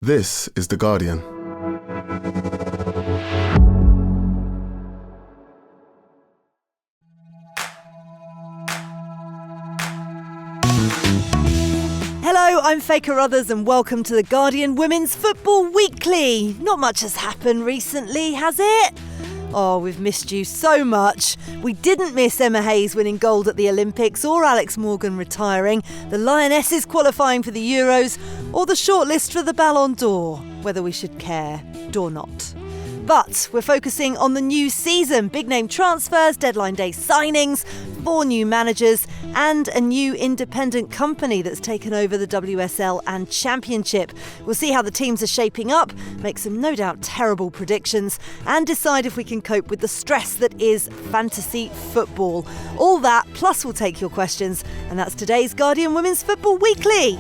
This is The Guardian. Hello, I'm Faye Carruthers and welcome to The Guardian Women's Football Weekly. Not much has happened recently, has it? Oh, we've missed you so much. We didn't miss Emma Hayes winning gold at the Olympics or Alex Morgan retiring, the Lionesses qualifying for the Euros or the shortlist for the Ballon d'Or, whether we should care or not. But we're focusing on the new season, big name transfers, deadline day signings, 4 new managers and a new independent company that's taken over the WSL and Championship. We'll see how the teams are shaping up, make some no doubt terrible predictions and decide if we can cope with the stress that is fantasy football. All that, plus we'll take your questions, and that's today's Guardian Women's Football Weekly.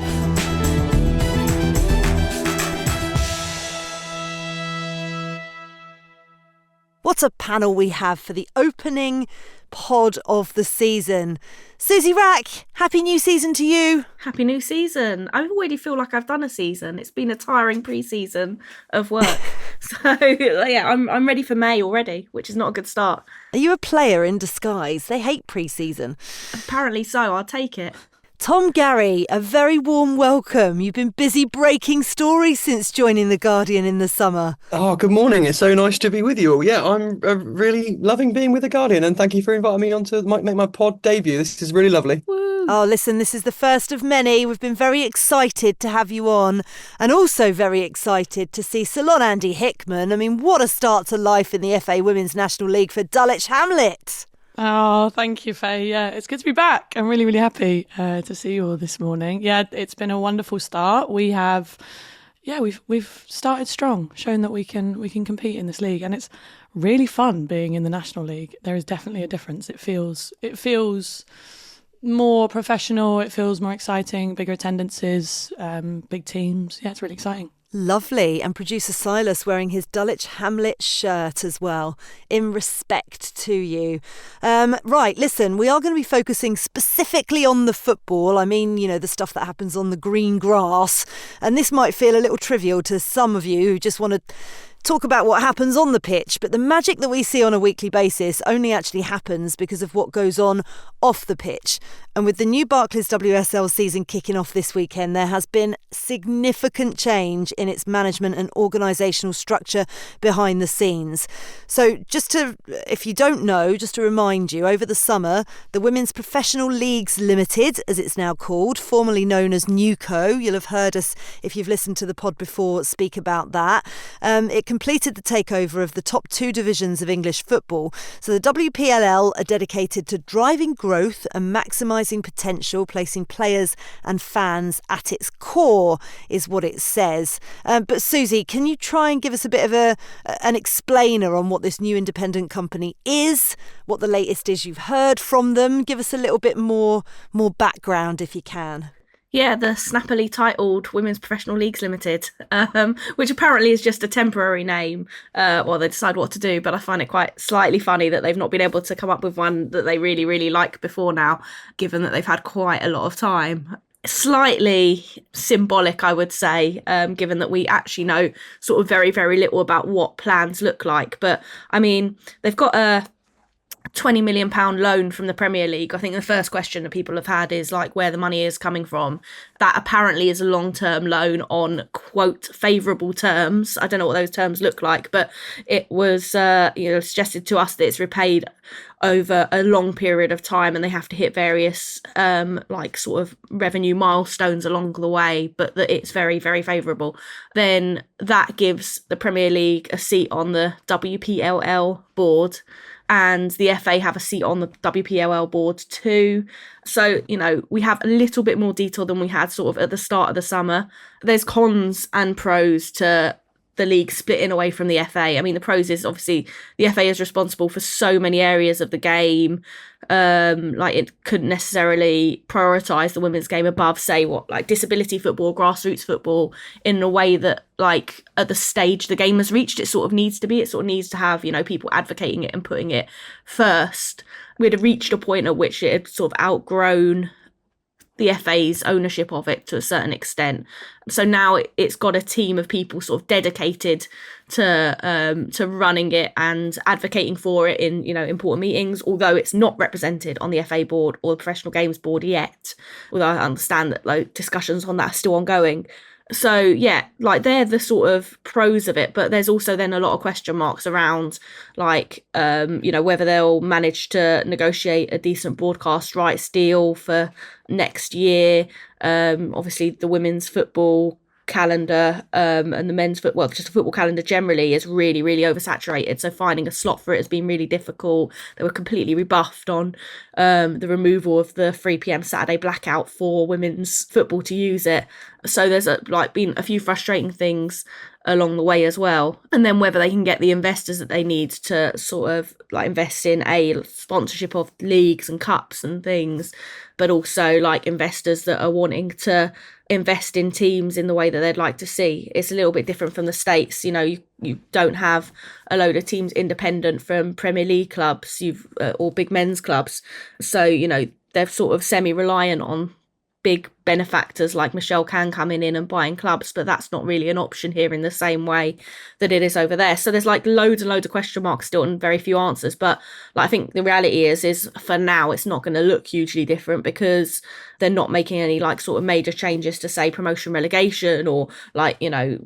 What a panel we have for the opening pod of the season. Suzanne Wrack, happy new season to you. Happy new season. I already feel like I've done a season. It's been a tiring pre-season of work. So yeah, I'm ready for May already, which is not a good start. Are you a player in disguise? They hate pre-season. Apparently so, I'll take it. Tom Garry, a very warm welcome. You've been busy breaking stories since joining The Guardian in the summer. Oh, good morning. It's so nice to be with you all. Yeah, I'm really loving being with The Guardian, and thank you for inviting me on to make my pod debut. This is really lovely. Woo. Oh, listen, this is the first of many. We've been very excited to have you on, and also very excited to see Ceylon Andi Hickman. I mean, what a start to life in the FA Women's National League for Dulwich Hamlet. Oh, thank you, Faye. Yeah, it's good to be back. I'm really, really happy to see you all this morning. Yeah, it's been a wonderful start. We've started strong, showing that we can compete in this league, and it's really fun being in the National League. There is definitely a difference. It feels more professional. It feels more exciting. Bigger attendances, big teams. Yeah, it's really exciting. Lovely. And producer Silas wearing his Dulwich Hamlet shirt as well, in respect to you. Right, listen, we are going to be focusing specifically on the football. I mean, you know, the stuff that happens on the green grass. And this might feel a little trivial to some of you who just want to talk about what happens on the pitch, but the magic that we see on a weekly basis only actually happens because of what goes on off the pitch. And with the new Barclays WSL season kicking off this weekend, there has been significant change in its management and organisational structure behind the scenes. So if you don't know, just to remind you, over the summer, the Women's Professional Leagues Limited, as it's now called, formerly known as NewCo, you'll have heard us, if you've listened to the pod before, speak about that. It completed the takeover of the top 2 divisions of English football. So the WPLL are dedicated to driving growth and maximising potential, placing players and fans at its core, is what it says. But Susie, can you try and give us a bit of an explainer on what this new independent company is, what the latest is you've heard from them? Give us a little bit more background if you can. Yeah, the snappily titled Women's Professional Leagues Limited, which apparently is just a temporary name while they decide what to do. But I find it quite slightly funny that they've not been able to come up with one that they really, really like before now, given that they've had quite a lot of time. Slightly symbolic, I would say, given that we actually know sort of very, very little about what plans look like. But I mean, they've got a £20 million loan from the Premier League. I think the first question that people have had is like where the money is coming from. That apparently is a long-term loan on, quote, favourable terms. I don't know what those terms look like, but it was suggested to us that it's repaid over a long period of time and they have to hit various sort of revenue milestones along the way, but that it's very, very favourable. Then that gives the Premier League a seat on the WPLL board, and the FA have a seat on the WPLL board too. So, you know, we have a little bit more detail than we had sort of at the start of the summer. There's cons and pros to the league splitting away from the FA. I mean, the pros is obviously the FA is responsible for so many areas of the game. It couldn't necessarily prioritise the women's game above, say, disability football, grassroots football, in a way that, like, at the stage the game has reached, it sort of needs to be. It sort of needs to have, you know, people advocating it and putting it first. We'd have reached a point at which it had sort of outgrown the FA's ownership of it to a certain extent. So now it's got a team of people sort of dedicated to running it and advocating for it in, you know, important meetings, although it's not represented on the FA board or the Professional Games Board yet, although I understand that like discussions on that are still ongoing. So yeah, like they're the sort of pros of it, but there's also then a lot of question marks around like you know, whether they'll manage to negotiate a decent broadcast rights deal for next year. Obviously the women's football calendar and the men's football, just the football calendar generally is really, really oversaturated. So finding a slot for it has been really difficult. They were completely rebuffed on the removal of the 3 p.m. Saturday blackout for women's football to use it. So there's been a few frustrating things along the way as well. And then whether they can get the investors that they need to sort of like invest in a sponsorship of leagues and cups and things, but also like investors that are wanting to invest in teams in the way that they'd like to see. It's a little bit different from the States. You know, you don't have a load of teams independent from Premier League clubs or big men's clubs. So, you know, they're sort of semi-reliant on big benefactors like Michelle Can coming in and buying clubs, but that's not really an option here in the same way that it is over there. So there's like loads and loads of question marks still and very few answers. But like, I think the reality is for now, it's not going to look hugely different because they're not making any like sort of major changes to say promotion relegation or like, you know,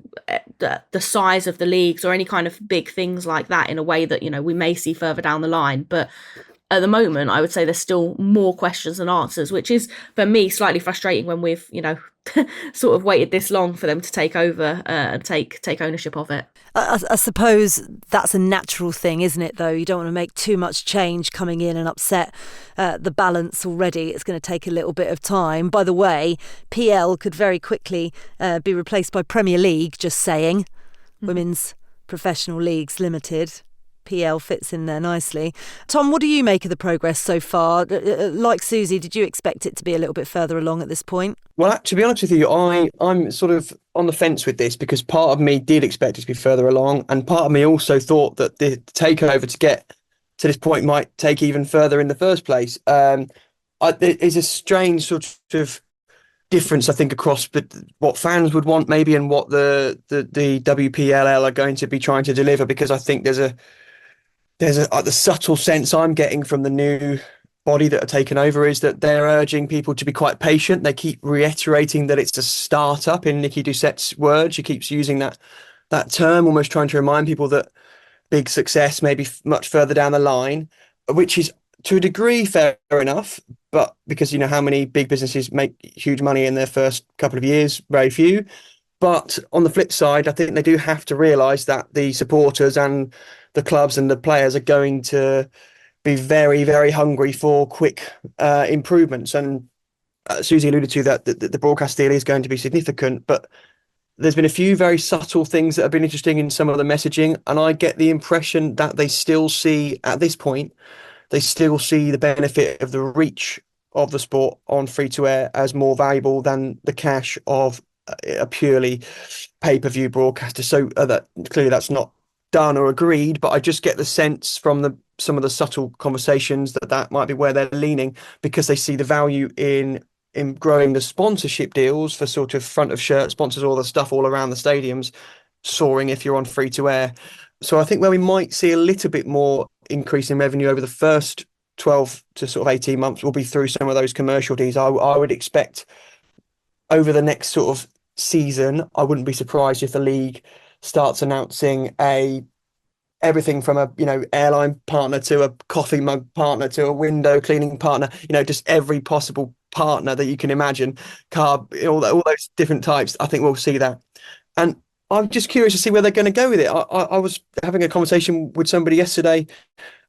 the size of the leagues or any kind of big things like that in a way that, you know, we may see further down the line. But at the moment, I would say there's still more questions than answers, which is, for me, slightly frustrating when we've, you know, sort of waited this long for them to take over and take ownership of it. I suppose that's a natural thing, isn't it, though? You don't want to make too much change coming in and upset the balance already. It's going to take a little bit of time. By the way, PL could very quickly be replaced by Premier League, just saying. Women's Professional Leagues Limited. PL fits in there nicely. Tom, what do you make of the progress so far? Like Susie, did you expect it to be a little bit further along at this point? Well, to be honest with you, I'm sort of on the fence with this because part of me did expect it to be further along, and part of me also thought that the takeover to get to this point might take even further in the first place. There is a strange sort of difference, I think, across what fans would want maybe and what the WPLL are going to be trying to deliver, because I think there's the subtle sense I'm getting from the new body that are taken over is that they're urging people to be quite patient. They keep reiterating that it's a startup in Nikki Doucette's words. She keeps using that term, almost trying to remind people that big success may be much further down the line, which is to a degree fair enough. But because, you know, how many big businesses make huge money in their first couple of years? Very few. But on the flip side, I think they do have to realise that the supporters and the clubs and the players are going to be very, very hungry for quick improvements. And Susie alluded to that the broadcast deal is going to be significant, but there's been a few very subtle things that have been interesting in some of the messaging. And I get the impression that they still see, at this point, the benefit of the reach of the sport on free-to-air as more valuable than the cash of a purely pay-per-view broadcaster. So that clearly that's not done or agreed, but I just get the sense from some of the subtle conversations that might be where they're leaning, because they see the value in growing the sponsorship deals for sort of front of shirt sponsors, all the stuff all around the stadiums soaring if you're on free-to-air. So I think where we might see a little bit more increase in revenue over the first 12 to sort of 18 months will be through some of those commercial deals. I would expect over the next sort of season, I wouldn't be surprised if the league starts announcing everything from a, you know, airline partner to a coffee mug partner to a window cleaning partner, you know, just every possible partner that you can imagine, all those different types. I think we'll see that. And I'm just curious to see where they're going to go with it. I was having a conversation with somebody yesterday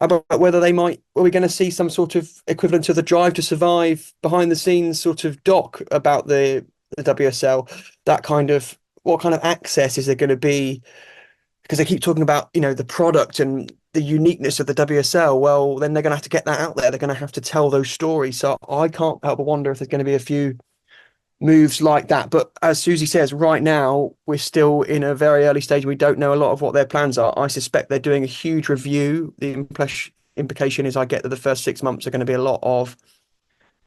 about whether are we going to see some sort of equivalent to the Drive to Survive behind the scenes sort of doc about the WSL, that kind of, what kind of access is there going to be? Because they keep talking about, you know, the product and the uniqueness of the WSL. Well, then they're going to have to get that out there. They're going to have to tell those stories. So I can't help but wonder if there's going to be a few moves like that. But as Susie says, right now, we're still in a very early stage. We don't know a lot of what their plans are. I suspect they're doing a huge review. The implication is I get that the first 6 months are going to be a lot of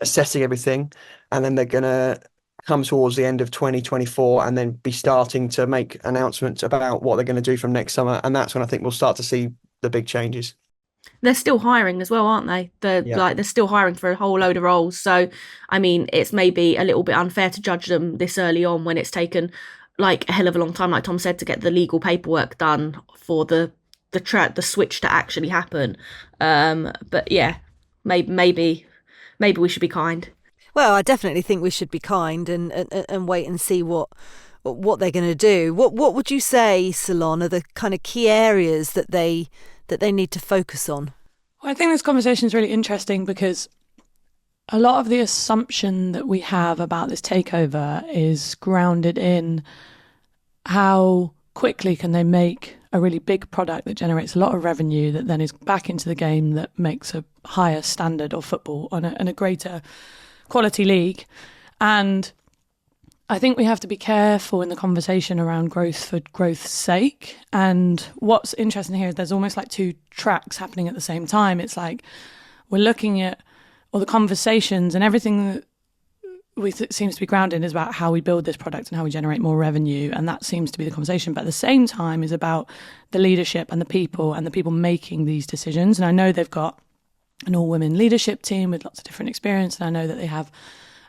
assessing everything, and then they're going to come towards the end of 2024 and then be starting to make announcements about what they're going to do from next summer. And that's when I think we'll start to see the big changes. They're still hiring as well, aren't they? They're still hiring for a whole load of roles. So, I mean, it's maybe a little bit unfair to judge them this early on when it's taken like a hell of a long time, like Tom said, to get the legal paperwork done for the switch to actually happen. But yeah, maybe we should be kind. Well, I definitely think we should be kind and wait and see what they're going to do. What would you say, Ceylon, are the kind of key areas that they need to focus on? Well, I think this conversation is really interesting because a lot of the assumption that we have about this takeover is grounded in how quickly can they make a really big product that generates a lot of revenue that then is back into the game that makes a higher standard of football and a greater quality league. And I think we have to be careful in the conversation around growth for growth's sake. And what's interesting here is there's almost like two tracks happening at the same time. It's like we're looking at all the conversations and everything that seems to be grounded is about how we build this product and how we generate more revenue. And that seems to be the conversation. But at the same time is about the leadership and the people making these decisions. And I know they've got an all-women leadership team with lots of different experience. And I know that they have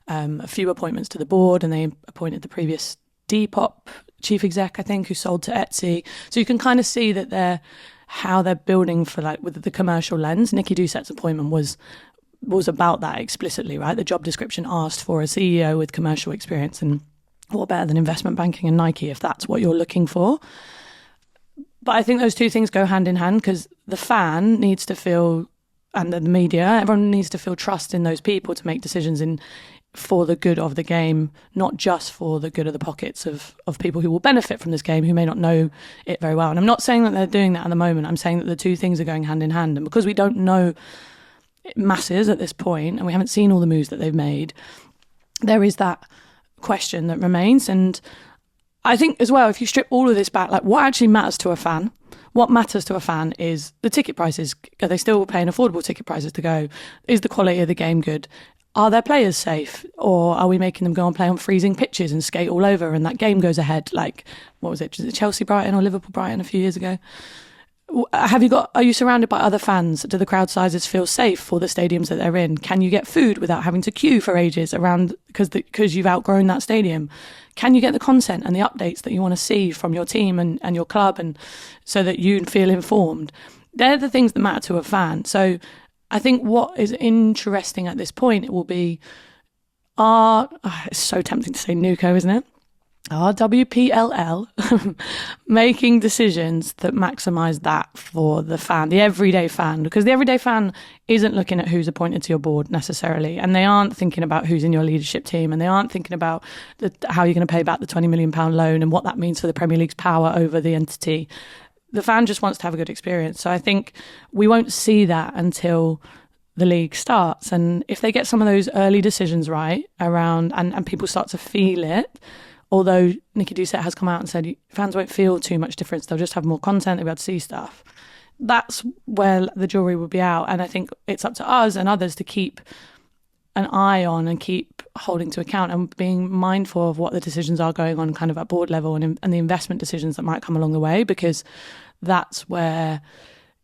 a few appointments to the board, and they appointed the previous Depop chief exec, I think, who sold to Etsy. So you can kind of see that how they're building for like with the commercial lens. Nicky Doucet's appointment was about that explicitly, right? The job description asked for a CEO with commercial experience, and what better than investment banking and Nike if that's what you're looking for? But I think those two things go hand in hand because the fan needs to feel, and the media, everyone needs to feel trust in those people to make decisions for the good of the game, not just for the good of the pockets of people who will benefit from this game who may not know it very well. And I'm not saying that they're doing that at the moment. I'm saying that the two things are going hand in hand. And because we don't know masses at this point and we haven't seen all the moves that they've made, there is that question that remains. And I think as well, if you strip all of this back, like what actually matters to a fan, what matters to a fan is the ticket prices. Are they still paying affordable ticket prices to go? Is the quality of the game good? Are their players safe? Or are we making them go and play on freezing pitches and skate all over and that game goes ahead? Like, what was it? Was it Chelsea Brighton or Liverpool Brighton a few years ago? Are you surrounded by other fans? Do the crowd sizes feel safe for the stadiums that they're in? Can you get food without having to queue for ages around because you've outgrown that stadium? Can you get the content and the updates that you want to see from your team and your club, and so that you feel informed? They're the things that matter to a fan. So I think what is interesting at this point, it will be it's so tempting to say NewCo, isn't it? Are WPLL making decisions that maximise that for the fan, the everyday fan? Because the everyday fan isn't looking at who's appointed to your board necessarily, and they aren't thinking about who's in your leadership team, and they aren't thinking about how you're going to pay back the £20 million loan and what that means for the Premier League's power over the entity. The fan just wants to have a good experience. So I think we won't see that until the league starts. And if they get some of those early decisions right around and people start to feel it, although Nicky Doucet has come out and said fans won't feel too much difference, they'll just have more content, they'll be able to see stuff. That's where the jury will be out. And I think it's up to us and others to keep an eye on and keep holding to account and being mindful of what the decisions are going on kind of at board level and the investment decisions that might come along the way, because that's where,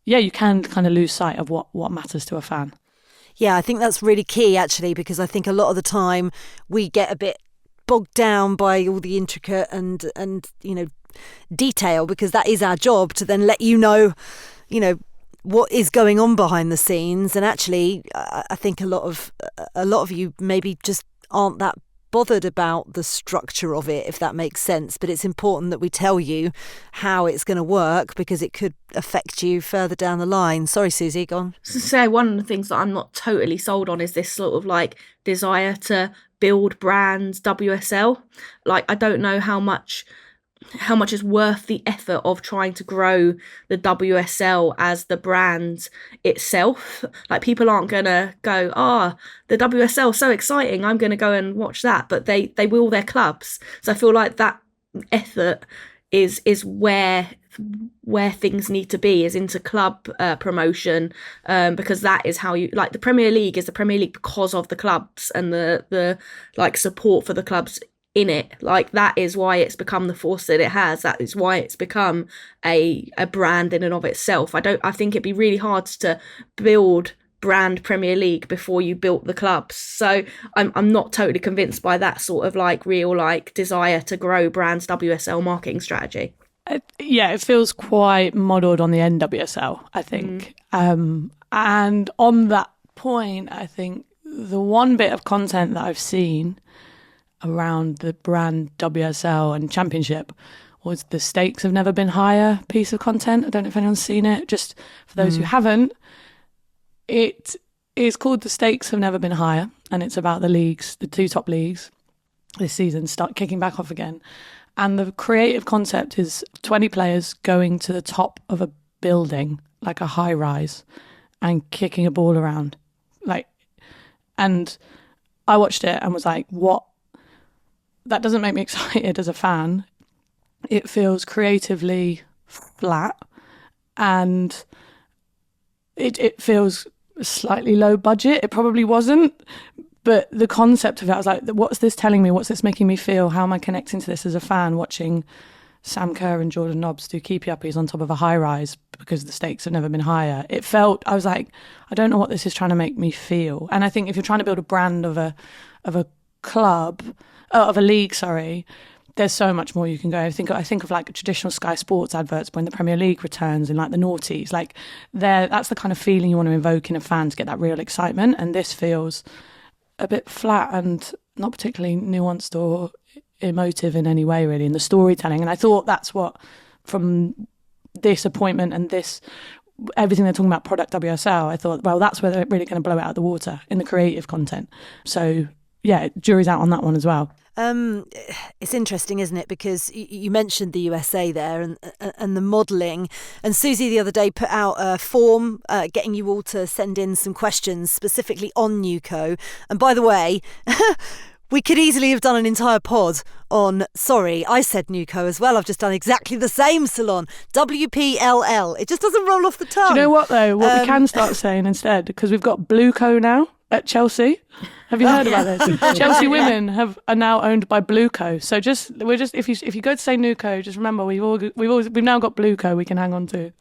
you can kind of lose sight of what matters to a fan. Yeah, I think that's really key, actually, because I think a lot of the time we get a bit bogged down by all the intricate and detail, because that is our job to then let you know what is going on behind the scenes. And actually, I think a lot of you maybe just aren't that bothered about the structure of it, if that makes sense. But it's important that we tell you how it's going to work, because it could affect you further down the line. Sorry, Susie, go on. So one of the things that I'm not totally sold on is this sort of like desire to build brands, WSL. Like, I don't know how much is worth the effort of trying to grow the WSL as the brand itself. Like, people aren't gonna go, the WSL, so exciting, I'm gonna go and watch that, but they will their clubs. So I feel like that effort is where things need to be, is into club promotion, because that is how you, like, the Premier League is the Premier League because of the clubs and the like support for the clubs in it. Like, that is why it's become the force that it has. That is why it's become a brand in and of itself. I think it'd be really hard to build brand Premier League before you built the clubs. So I'm not totally convinced by that sort of like real like desire to grow brands WSL marketing strategy. It feels quite modelled on the NWSL, I think. And on that point, I think the one bit of content that I've seen around the brand WSL and Championship was the stakes have never been higher piece of content. I don't know if anyone's seen it. Just for those who haven't, it is called The Stakes Have Never Been Higher, and it's about the leagues, the 2 top leagues this season start kicking back off again. And the creative concept is 20 players going to the top of a building, like a high rise, and kicking a ball around. And I watched it and was like, what? That doesn't make me excited as a fan. It feels creatively flat, and it feels slightly low budget. It probably wasn't, but the concept of it, I was like, what's this telling me? What's this making me feel? How am I connecting to this as a fan, watching Sam Kerr and Jordan Nobbs do keepy uppies on top of a high rise because the stakes have never been higher? It felt, I was like, I don't know what this is trying to make me feel. And I think if you're trying to build a brand of a club, of a league, sorry, there's so much more you can go. I think of like traditional Sky Sports adverts when the Premier League returns in like the noughties. Like, that's the kind of feeling you want to invoke in a fan to get that real excitement. And this feels a bit flat and not particularly nuanced or emotive in any way, really, in the storytelling. And I thought that's what, from this appointment and this, everything they're talking about product WSL, I thought, well, that's where they're really going to blow it out of the water, in the creative content. So yeah, jury's out on that one as well. It's interesting, isn't it? Because you mentioned the USA there and the modelling. And Susie the other day put out a form getting you all to send in some questions specifically on NewCo. And by the way, we could easily have done an entire pod on, sorry, I said NewCo as well. I've just done exactly the same, Ceylon. WPLL. It just doesn't roll off the tongue. Do you know what, though? What we can start saying instead, because we've got BlueCo now at Chelsea. Have you heard about this? Chelsea women are now owned by BlueCo. So if you go to say NewCo, just remember we've now got BlueCo we can hang on to.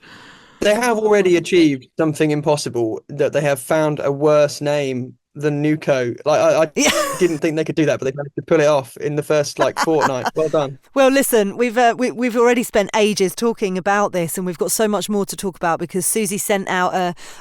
They have already achieved something impossible, that they have found a worse name than NewCo. Like, I didn't think they could do that, but they managed to pull it off in the first fortnight. Well done. Well, listen, we've already spent ages talking about this, and we've got so much more to talk about because Susie sent out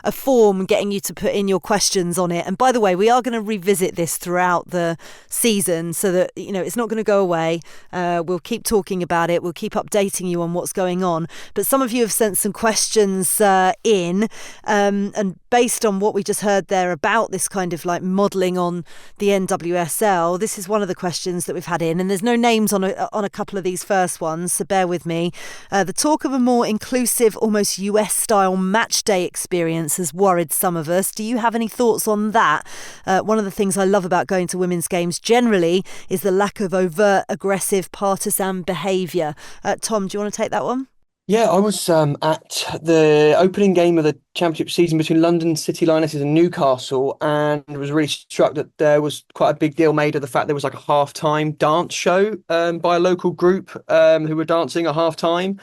a form getting you to put in your questions on it. And by the way, we are going to revisit this throughout the season so that it's not going to go away. We'll keep talking about it. We'll keep updating you on what's going on. But some of you have sent some questions in, and based on what we just heard there about this kind of like modelling on the NWSL, this is one of the questions that we've had in, and there's no names on a couple of these first ones, so bear with me. The talk of a more inclusive, almost US style match day experience has worried some of us. Do you have any thoughts on that? One of the things I love about going to women's games generally is the lack of overt, aggressive, partisan behaviour. Tom, do you want to take that one? Yeah, I was at the opening game of the championship season between London City Lionesses and Newcastle, and was really struck that there was quite a big deal made of the fact there was like a half-time dance show by a local group who were dancing at half-time.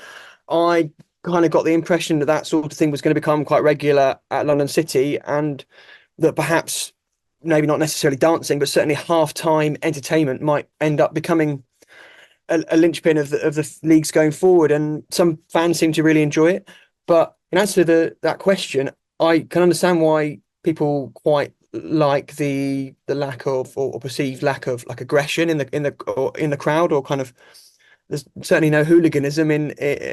I kind of got the impression that sort of thing was going to become quite regular at London City, and that perhaps, maybe not necessarily dancing, but certainly half-time entertainment might end up becoming a linchpin of the leagues going forward, and some fans seem to really enjoy it. But in answer to that question, I can understand why people quite like the lack of, or perceived lack of, like, aggression in the crowd, or kind of, there's certainly no hooliganism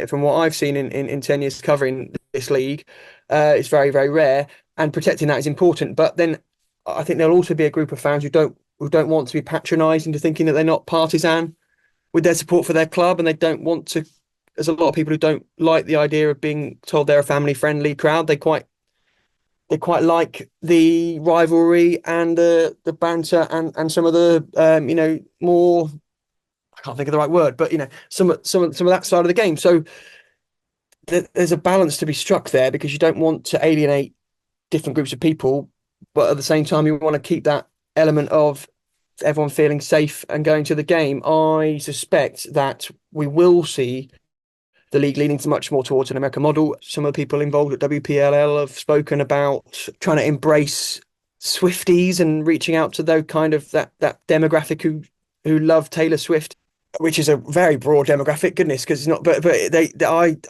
from what I've seen in 10 years covering this league. It's very, very rare, and protecting that is important. But then I think there'll also be a group of fans who don't want to be patronised into thinking that they're not partisan with their support for their club, and they don't want to. There's a lot of people who don't like the idea of being told they're a family-friendly crowd. They quite like the rivalry and the banter and some of the more I can't think of the right word, but some of that side of the game. So there's a balance to be struck there, because you don't want to alienate different groups of people, but at the same time you want to keep that element of everyone feeling safe and going to the game. I suspect that we will see the league leaning much more towards an American model. Some of the people involved at WPLL have spoken about trying to embrace Swifties and reaching out to those kind of that demographic who love Taylor Swift, which is a very broad demographic. Goodness, because it's not. But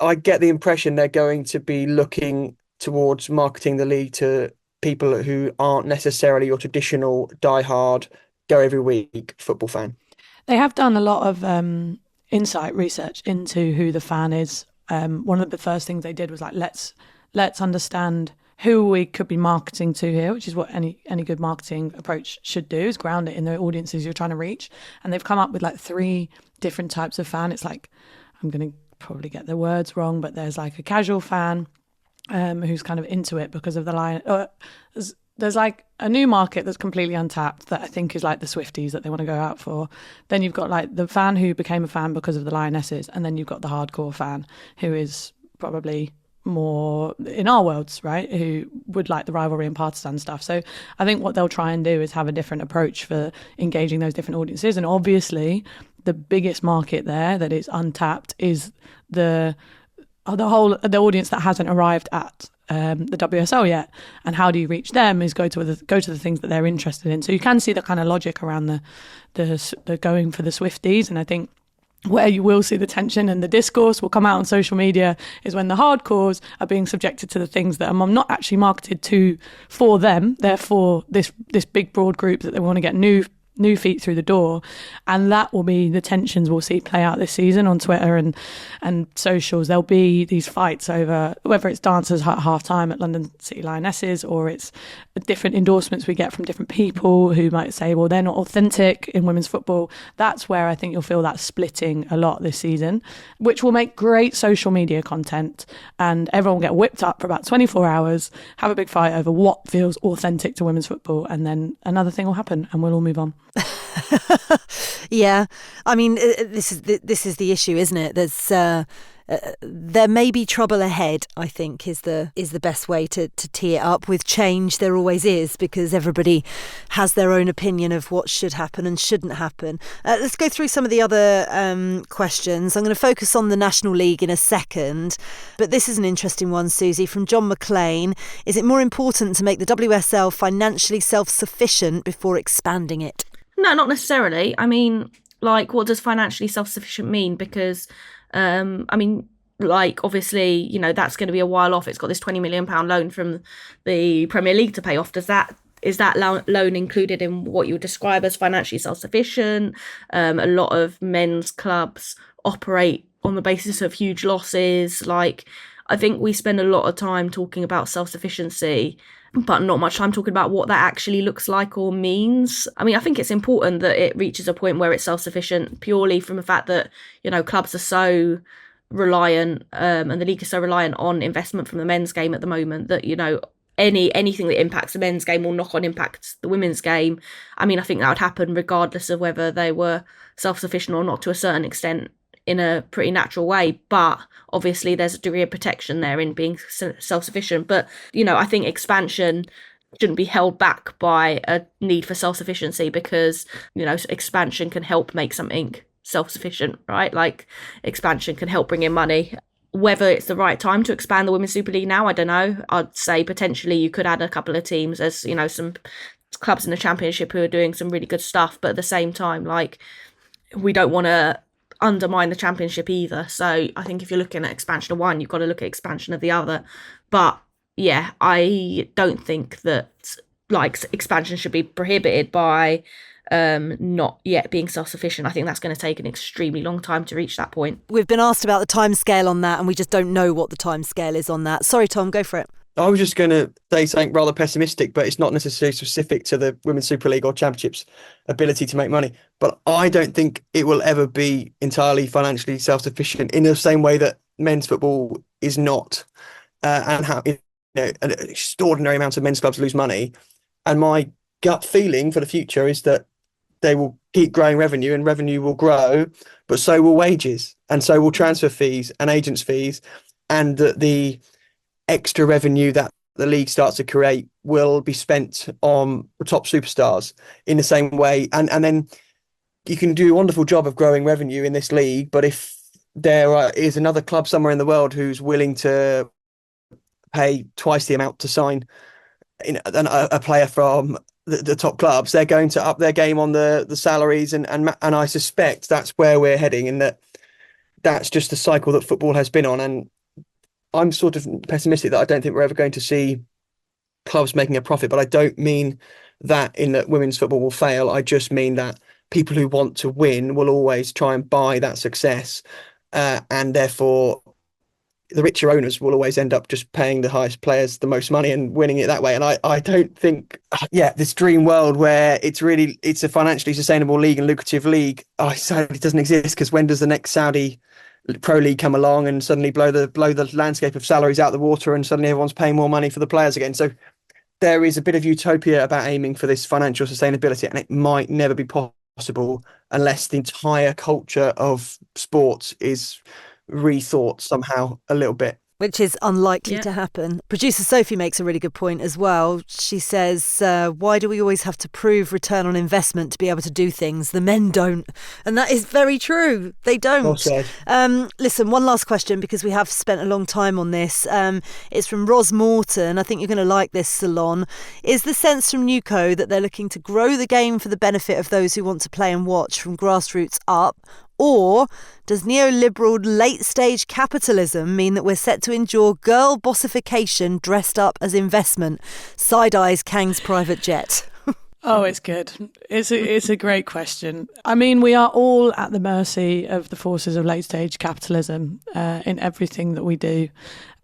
I get the impression they're going to be looking towards marketing the league to people who aren't necessarily your traditional diehard go every week football fan. They have done a lot of insight research into who the fan is. One of the first things they did was like, let's understand who we could be marketing to here, which is what any good marketing approach should do, is ground it in the audiences you're trying to reach. And they've come up with like 3 different types of fan. It's like, I'm going to probably get the words wrong, but there's like a casual fan who's kind of into it because of the line. There's like a new market that's completely untapped that I think is like the Swifties that they want to go out for. Then you've got like the fan who became a fan because of the Lionesses, and then you've got the hardcore fan who is probably more in our worlds, right, who would like the rivalry and partisan stuff. So I think what they'll try and do is have a different approach for engaging those different audiences. And obviously the biggest market there that is untapped is the audience that hasn't arrived at the WSL yet. And how do you reach them is go to the things that they're interested in. So you can see the kind of logic around the going for the Swifties. And I think where you will see the tension and the discourse will come out on social media is when the hardcores are being subjected to the things that are not actually marketed for them. They're for this big broad group that they want to get new feet through the door, and that will be the tensions we'll see play out this season on Twitter and socials. There'll be these fights over whether it's dancers at half time at London City Lionesses, or it's different endorsements we get from different people who might say, well, they're not authentic in women's football. That's where I think you'll feel that splitting a lot this season, which will make great social media content, and everyone will get whipped up for about 24 hours, have a big fight over what feels authentic to women's football, and then another thing will happen and we'll all move on. Yeah, I mean, this is the issue, isn't it? There may be trouble ahead, I think, is the best way to tee it up. With change, there always is, because everybody has their own opinion of what should happen and shouldn't happen. Let's go through some of the other questions. I'm going to focus on the National League in a second, but this is an interesting one, Susie, from John McLean. Is it more important to make the WSL financially self-sufficient before expanding it? No, not necessarily. I mean, like, what does financially self-sufficient mean? Because obviously, that's going to be a while off. It's got this £20 million loan from the Premier League to pay off. Is that loan included in what you would describe as financially self-sufficient? A lot of men's clubs operate on the basis of huge losses. Like, I think we spend a lot of time talking about self-sufficiency, but not much time talking about what that actually looks like or means. I mean, I think it's important that it reaches a point where it's self-sufficient purely from the fact that, clubs are so reliant and the league is so reliant on investment from the men's game at the moment that, anything that impacts the men's game will knock on impact the women's game. I mean, I think that would happen regardless of whether they were self-sufficient or not to a certain extent, in a pretty natural way, but obviously there's a degree of protection there in being self-sufficient. But I think expansion shouldn't be held back by a need for self-sufficiency, because expansion can help make something self-sufficient, right? Like, expansion can help bring in money. Whether it's the right time to expand the Women's Super League now, I don't know. I'd say potentially you could add a couple of teams, as some clubs in the Championship who are doing some really good stuff, but at the same time, like, we don't want to undermine the Championship either. So I think if you're looking at expansion of one, you've got to look at expansion of the other. But yeah, I don't think that expansion should be prohibited by not yet being self-sufficient. I think that's going to take an extremely long time to reach that point. We've been asked about the timescale on that, and we just don't know what the timescale is on that. Sorry, Tom, go for it. I was just going to say something rather pessimistic, but it's not necessarily specific to the Women's Super League or Championship's ability to make money. But I don't think it will ever be entirely financially self-sufficient in the same way that men's football is not, and how an extraordinary amount of men's clubs lose money. And my gut feeling for the future is that they will keep growing revenue, and revenue will grow, but so will wages, and so will transfer fees and agents' fees, and the extra revenue that the league starts to create will be spent on the top superstars in the same way. And then you can do a wonderful job of growing revenue in this league, but if there is another club somewhere in the world who's willing to pay twice the amount to sign a player from the top clubs, they're going to up their game on the salaries, and I suspect that's where we're heading, and that's just the cycle that football has been on. And I'm sort of pessimistic that I don't think we're ever going to see clubs making a profit, but I don't mean that in that women's football will fail. I just mean that people who want to win will always try and buy that success, and therefore the richer owners will always end up just paying the highest players the most money and winning it that way. And I don't think, this dream world where it's a financially sustainable league and lucrative league, it doesn't exist, because when does the next Saudi Pro League come along and suddenly blow the landscape of salaries out the water, and suddenly everyone's paying more money for the players again? So there is a bit of utopia about aiming for this financial sustainability, and it might never be possible unless the entire culture of sports is rethought somehow a little bit. Which is unlikely to happen. Producer Sophie makes a really good point as well. She says, why do we always have to prove return on investment to be able to do things? The men don't. And that is very true. They don't. Well said. Listen, one last question, because we have spent a long time on this. It's from Ros Morton. I think you're going to like this, Ceylon. Is the sense from NewCo that they're looking to grow the game for the benefit of those who want to play and watch from grassroots up? Or does neoliberal late-stage capitalism mean that we're set to endure girl bossification dressed up as investment? Side-eyes Kang's private jet. Oh, it's good. It's a great question. I mean, we are all at the mercy of the forces of late-stage capitalism in everything that we do.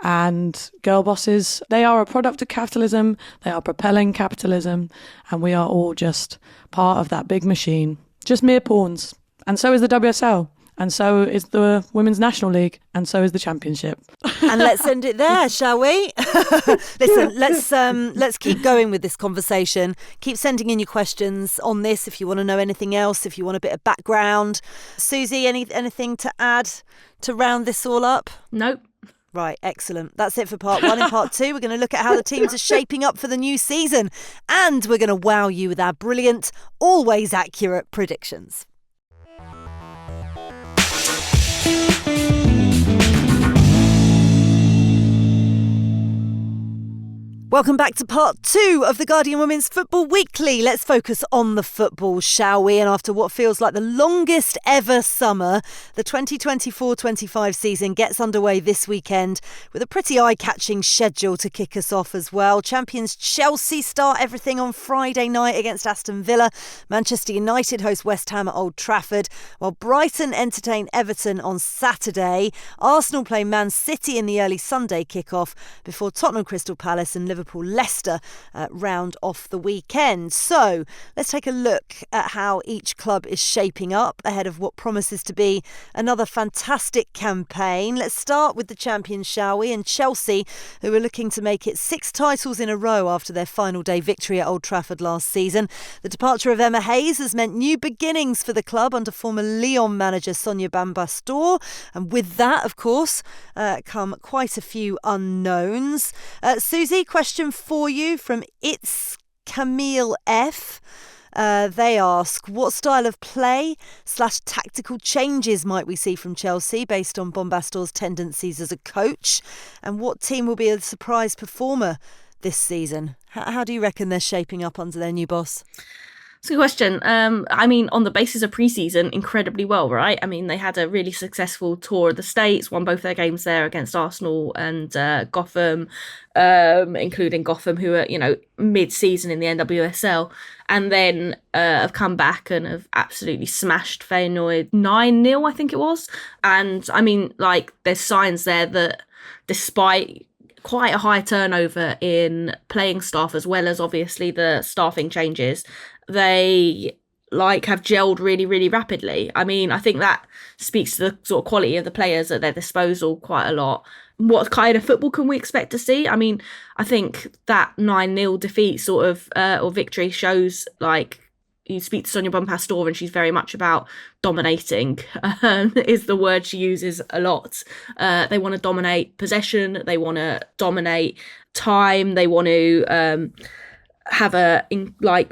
And girl bosses, they are a product of capitalism. They are propelling capitalism. And we are all just part of that big machine, just mere pawns. And so is the WSL, and so is the Women's National League, and so is the Championship. And let's end it there, shall we? Listen, let's keep going with this conversation. Keep sending in your questions on this if you want to know anything else, if you want a bit of background. Susie, anything to add to round this all up? Nope. Right, excellent. That's it for part one. In part two, we're going to look at how the teams are shaping up for the new season, and we're going to wow you with our brilliant, always accurate predictions. Welcome back to part two of the Guardian Women's Football Weekly. Let's focus on the football, shall we? And after what feels like the longest ever summer, the 2024-25 season gets underway this weekend with a pretty eye-catching schedule to kick us off as well. Champions Chelsea start everything on Friday night against Aston Villa. Manchester United host West Ham at Old Trafford, while Brighton entertain Everton on Saturday. Arsenal play Man City in the early Sunday kickoff before Tottenham Crystal Palace and Liverpool Leicester round off the weekend. So let's take a look at how each club is shaping up ahead of what promises to be another fantastic campaign. Let's start with the champions, shall we? And Chelsea, who are looking to make it 6 titles in a row after their final day victory at Old Trafford last season. The departure of Emma Hayes has meant new beginnings for the club under former Lyon manager Sonia Bambastor, and with that, of course, come quite a few unknowns. Susie, question for you from It's Camille F. They ask, what style of play / tactical changes might we see from Chelsea based on Bombastor's tendencies as a coach? And what team will be a surprise performer this season? How do you reckon they're shaping up under their new boss? It's a good question. I mean, on the basis of pre-season, incredibly well, right? I mean, they had a really successful tour of the States, won both their games there against Arsenal and Gotham, including Gotham, who are, mid-season in the NWSL, and then have come back and have absolutely smashed Feyenoord 9-0, I think it was. And, I mean, there's signs there that despite quite a high turnover in playing staff, as well as obviously the staffing changes, they have gelled really, really rapidly. I mean, I think that speaks to the sort of quality of the players at their disposal quite a lot. What kind of football can we expect to see? I mean, I think that 9-0 defeat or victory shows you speak to Sonia Bonpastor and she's very much about dominating, is the word she uses a lot. They want to dominate possession. They want to dominate time. They want to have a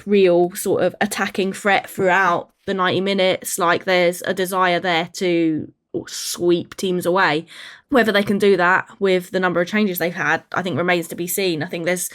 real sort of attacking threat throughout the 90 minutes. Like there's a desire there to sweep teams away. Whether they can do that with the number of changes they've had, I think remains to be seen. I think there's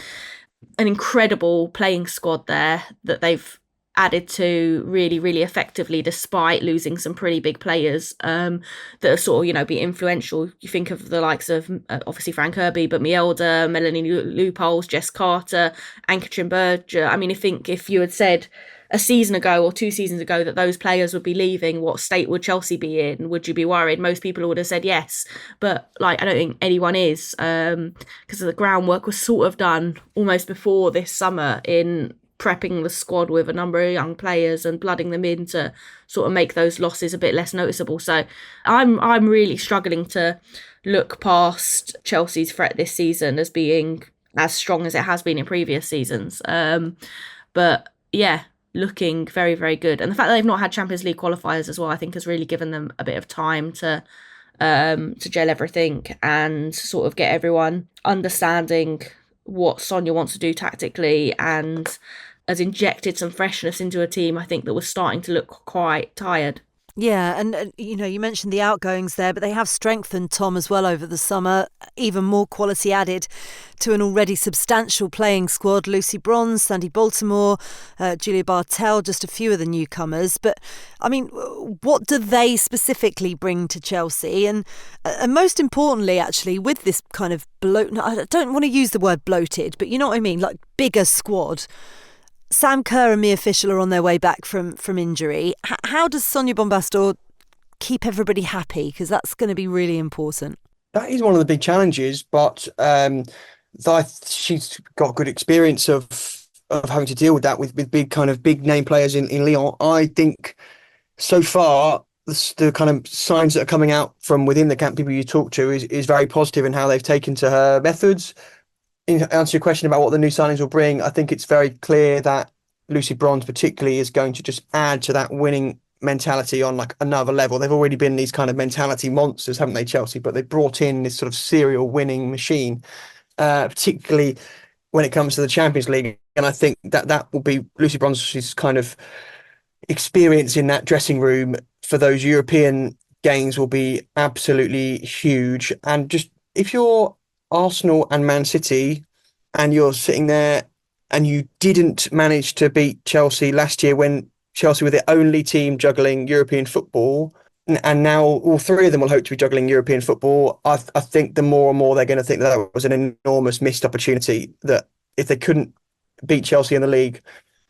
an incredible playing squad there that they've added to really, really effectively, despite losing some pretty big players that are sort of, be influential. You think of the likes of, obviously, Fran Kirby, but Mielda, Melanie Leupolz, Jess Carter, Ann-Katrin Berger. I mean, I think if you had said a season ago or 2 seasons ago that those players would be leaving, what state would Chelsea be in? Would you be worried? Most people would have said yes. But, I don't think anyone is, because the groundwork was sort of done almost before this summer in prepping the squad with a number of young players and blooding them in to sort of make those losses a bit less noticeable. So I'm really struggling to look past Chelsea's threat this season as being as strong as it has been in previous seasons. But yeah, looking very, very good. And the fact that they've not had Champions League qualifiers as well, I think has really given them a bit of time to gel everything and sort of get everyone understanding what Sonia wants to do tactically, and has injected some freshness into a team, I think, that was starting to look quite tired. Yeah, and you mentioned the outgoings there, but they have strengthened Tom as well over the summer. Even more quality added to an already substantial playing squad. Lucy Bronze, Sandy Baltimore, Julia Bartel, just a few of the newcomers. But, I mean, what do they specifically bring to Chelsea? And most importantly, actually, with this kind of I don't want to use the word bloated, but you know what I mean, like bigger squad. Sam Kerr and Mia Fischel are on their way back from injury. How does Sonia Bonpastor keep everybody happy? Because that's going to be really important. That is one of the big challenges, but she's got good experience of having to deal with that with big name players in Lyon. I think so far the kind of signs that are coming out from within the camp, people you talk to, is very positive in how they've taken to her methods. In answer to your question about what the new signings will bring, I think it's very clear that Lucy Bronze particularly is going to just add to that winning mentality on like another level. They've already been these kind of mentality monsters, haven't they, Chelsea? But they've brought in this sort of serial winning machine, particularly when it comes to the Champions League. And I think that will be Lucy Bronze's kind of experience in that dressing room for those European games will be absolutely huge. And just if you're Arsenal and Man City and you're sitting there and you didn't manage to beat Chelsea last year when Chelsea were the only team juggling European football, and now all three of them will hope to be juggling European football, I think the more and more they're going to think that was an enormous missed opportunity, that if they couldn't beat Chelsea in the league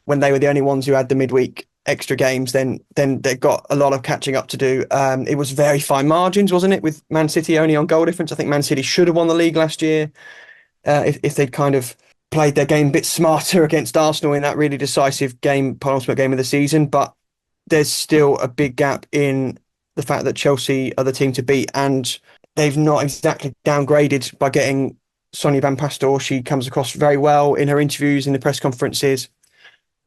when they were the only ones who had the midweek extra games, then they've got a lot of catching up to do. It was very fine margins, wasn't it, with Man City only on goal difference? I think Man City should have won the league last year if they'd kind of played their game a bit smarter against Arsenal in that really decisive game, penultimate game of the season. But there's still a big gap in the fact that Chelsea are the team to beat, and they've not exactly downgraded by getting Sonia Bonpastor. She comes across very well in her interviews, in the press conferences.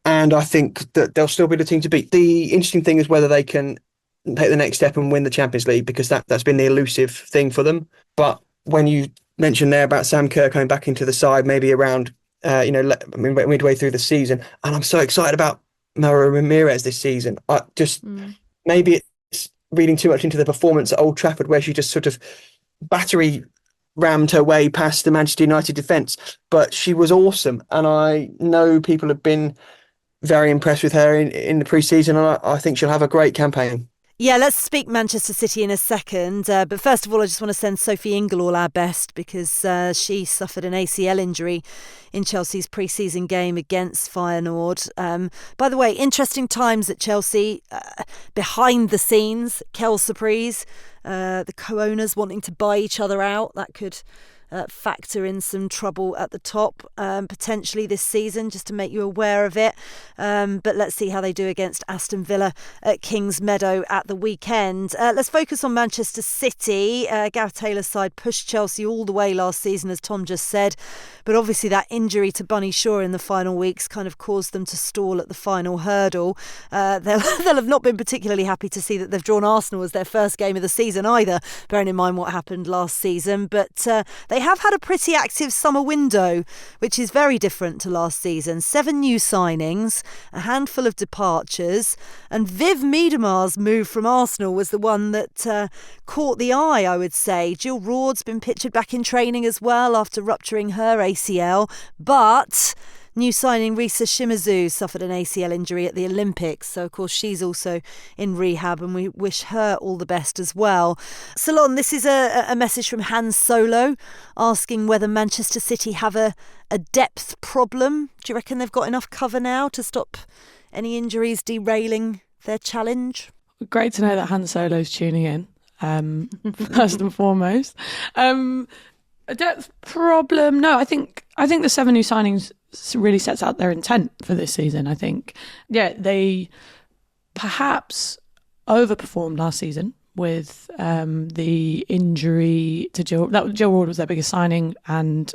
And I think that they'll still be the team to beat. The interesting thing is whether they can take the next step and win the Champions League, because that's been the elusive thing for them. But when you mentioned there about Sam Kerr coming back into the side, maybe around midway through the season, and I'm so excited about Mara Ramirez this season. Maybe it's reading too much into the performance at Old Trafford, where she just sort of battery rammed her way past the Manchester United defence, but she was awesome, and I know people have been very impressed with her in the pre-season, and I think she'll have a great campaign. Yeah, let's speak Manchester City in a second. But first of all, I just want to send Sophie Ingle all our best, because she suffered an ACL injury in Chelsea's pre-season game against Feyenoord. By the way, interesting times at Chelsea. Behind the scenes, Kel Surprise, the co-owners wanting to buy each other out. That could factor in some trouble at the top potentially this season, just to make you aware of it. But let's see how they do against Aston Villa at Kings Meadow at the weekend. Let's focus on Manchester City. Gareth Taylor's side pushed Chelsea all the way last season, as Tom just said, but obviously that injury to Bunny Shaw in the final weeks kind of caused them to stall at the final hurdle. They'll have not been particularly happy to see that they've drawn Arsenal as their first game of the season either, bearing in mind what happened last season. But they have had a pretty active summer window, which is very different to last season. 7 new signings, a handful of departures, and Viv Miedemar's move from Arsenal was the one that caught the eye, I would say. Jill Roord's been pictured back in training as well after rupturing her ACL, but new signing Risa Shimizu suffered an ACL injury at the Olympics, so of course she's also in rehab, and we wish her all the best as well. Ceylon, this is a message from Hans Solo asking whether Manchester City have a depth problem. Do you reckon they've got enough cover now to stop any injuries derailing their challenge? Great to know that Han Solo's tuning in, first and foremost. A depth problem? No, I think the 7 new signings really sets out their intent for this season. I think, they perhaps overperformed last season with the injury to Jill. Jill Roord was their biggest signing, and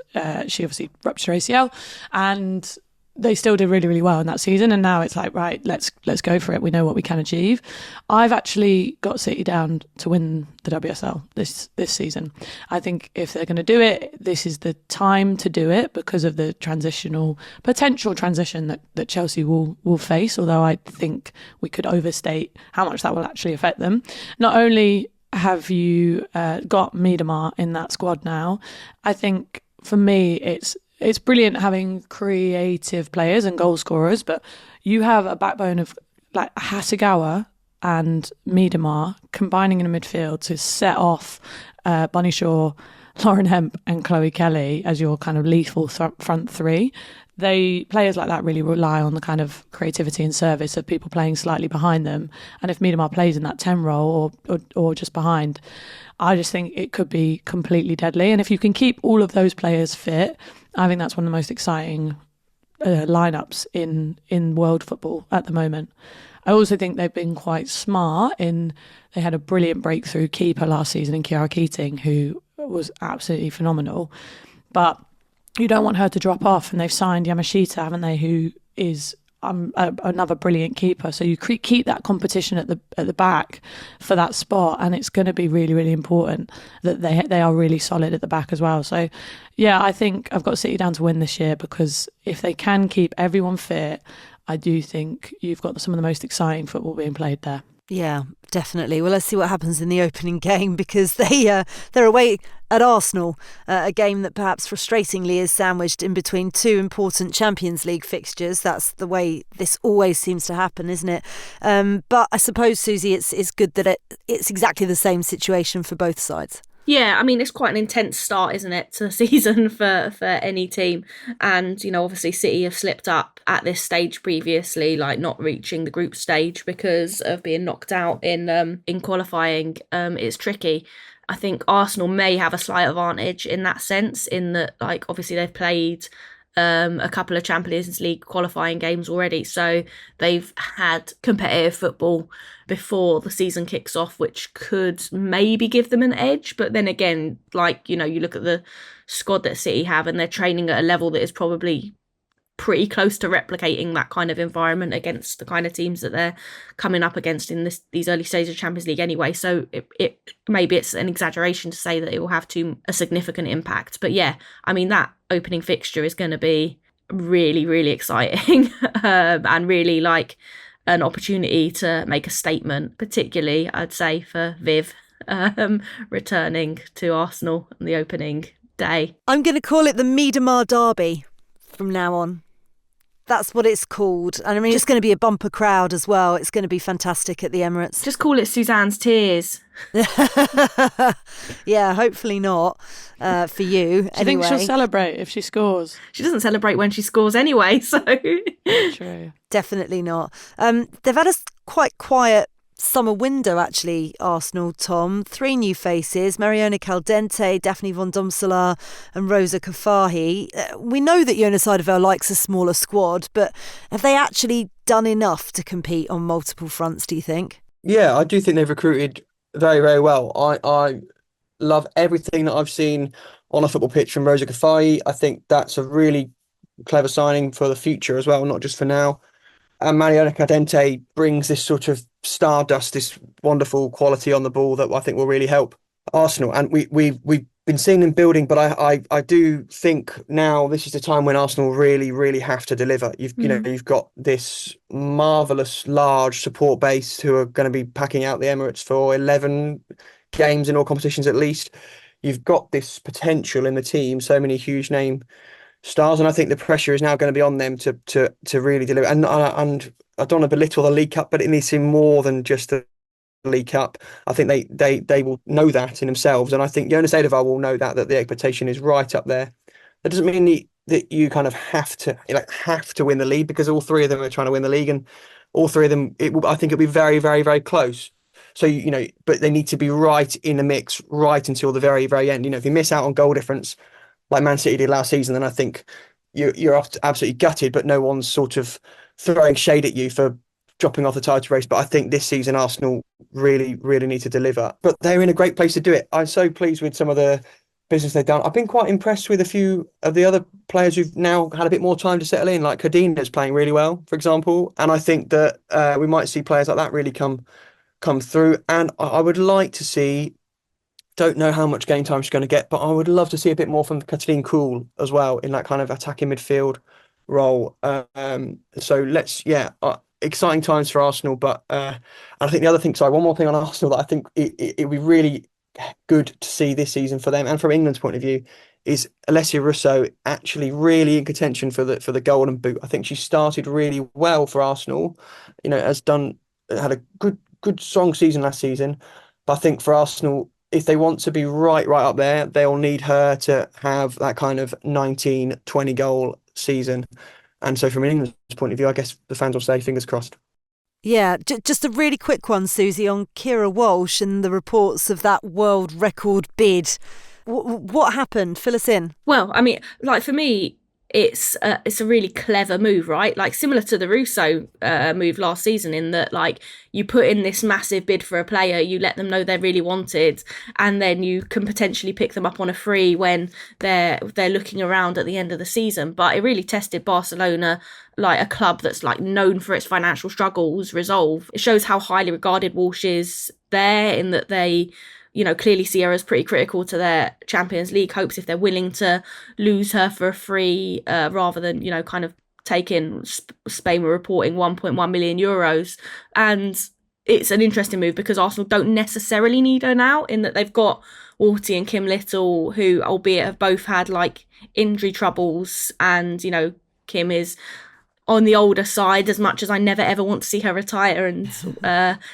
she obviously ruptured her ACL, and they still did really, really well in that season. And now it's like, right, let's go for it. We know what we can achieve. I've actually got City down to win the WSL this season. I think if they're going to do it, this is the time to do it because of the potential transition that Chelsea will face. Although I think we could overstate how much that will actually affect them. Not only have you got Miedemar in that squad now, I think for me it's brilliant having creative players and goal scorers, but you have a backbone of like Hasegawa and Miedemar combining in a midfield to set off Bunny Shaw, Lauren Hemp and Chloe Kelly as your kind of lethal front three. Players like that really rely on the kind of creativity and service of people playing slightly behind them. And if Miedemar plays in that 10 role or just behind, I just think it could be completely deadly. And if you can keep all of those players fit, I think that's one of the most exciting lineups in world football at the moment. I also think they've been quite smart they had a brilliant breakthrough keeper last season in Kiara Keating, who was absolutely phenomenal. But you don't want her to drop off, and they've signed Yamashita, haven't they, who is another brilliant keeper. So you keep that competition at the back for that spot, and it's going to be really, really important that they are really solid at the back as well. So yeah, I think I've got City down to win this year, because if they can keep everyone fit, I do think you've got some of the most exciting football being played there. Yeah, definitely. Well, let's see what happens in the opening game, because they're away at Arsenal, a game that perhaps frustratingly is sandwiched in between 2 important Champions League fixtures. That's the way this always seems to happen, isn't it? But I suppose, Susie, it's good that it's exactly the same situation for both sides. Yeah, I mean, it's quite an intense start, isn't it, to the season for any team. And, obviously City have slipped up at this stage previously, like not reaching the group stage because of being knocked out in qualifying. It's tricky. I think Arsenal may have a slight advantage in that sense, in that, like, obviously they've played a couple of Champions League qualifying games already, so they've had competitive football before the season kicks off, which could maybe give them an edge. But then again, like, you look at the squad that City have, and they're training at a level that is probably pretty close to replicating that kind of environment against the kind of teams that they're coming up against in these early stages of Champions League anyway. So it maybe it's an exaggeration to say that it will have a significant impact. But yeah, I mean, that opening fixture is going to be really, really exciting and really like an opportunity to make a statement, particularly I'd say for Viv returning to Arsenal on the opening day. I'm going to call it the Miedemar Derby from now on. That's what it's called. And I mean, it's going to be a bumper crowd as well. It's going to be fantastic at the Emirates. Just call it Suzanne's Tears. Yeah, hopefully not for you. Do you think she'll celebrate if she scores? She doesn't celebrate when she scores anyway, so... True. Definitely not. They've had a quite quiet summer window, actually, Arsenal, Tom. 3 new faces, Mariona Caldente, Daphne von Domselaar and Rosa Kafahi. We know that Jonas Eidevall likes a smaller squad, but have they actually done enough to compete on multiple fronts, do you think? Yeah, I do think they've recruited very, very well. I love everything that I've seen on a football pitch from Rosa Kafahi. I think that's a really clever signing for the future as well, not just for now. And Mariana Caldente brings this sort of stardust, this wonderful quality on the ball that I think will really help Arsenal. And we've been seeing them building, but I do think now this is the time when Arsenal really, really have to deliver. You've got this marvellous large support base who are going to be packing out the Emirates for 11 games in all competitions at least. You've got this potential in the team, so many huge name stars, and I think the pressure is now going to be on them to really deliver. And I don't want to belittle the League Cup, but it needs to be more than just the League Cup. I think they will know that in themselves, and I think Jonas Eidevall will know that the expectation is right up there. That doesn't mean that you kind of have to win the league, because all 3 of them are trying to win the league, and all 3 of them, I think it'll be very, very, very close. So but they need to be right in the mix right until the very, very end. If you miss out on goal difference like Man City did last season, then I think you're absolutely gutted, but no one's sort of throwing shade at you for dropping off the title race. But I think this season Arsenal really, really need to deliver. But they're in a great place to do it. I'm so pleased with some of the business they've done. I've been quite impressed with a few of the other players who've now had a bit more time to settle in, like Cardina's playing really well, for example. And I think that we might see players like that really come through. And I would like to see, don't know how much game time she's going to get, but I would love to see a bit more from Kathleen Kuhl as well in that kind of attacking midfield role. Exciting times for Arsenal. But I think the other thing, one more thing on Arsenal that I think it would be really good to see this season for them and from England's point of view is Alessia Russo actually really in contention for the Golden Boot. I think she started really well for Arsenal. Had a good strong season last season. But I think for Arsenal, if they want to be right up there, they'll need her to have that kind of 19, 20 goal season. And so from England's point of view, I guess the fans will say fingers crossed. Yeah, just a really quick one, Susie, on Kira Walsh and the reports of that world record bid. What happened? Fill us in. Well, I mean, for me, it's a really clever move, right? Similar to the Russo move last season, in that you put in this massive bid for a player, you let them know they're really wanted, and then you can potentially pick them up on a free when they're looking around at the end of the season. But it really tested Barcelona, a club that's known for its financial struggles, resolve. It shows how highly regarded Walsh is there, in that they clearly see her as pretty critical to their Champions League hopes if they're willing to lose her for a free rather than, kind of taking, Spain were reporting 1.1 million euros. And it's an interesting move because Arsenal don't necessarily need her now, in that they've got Warty and Kim Little, who, albeit have both had injury troubles, and, Kim is on the older side, as much as I never ever want to see her retire, and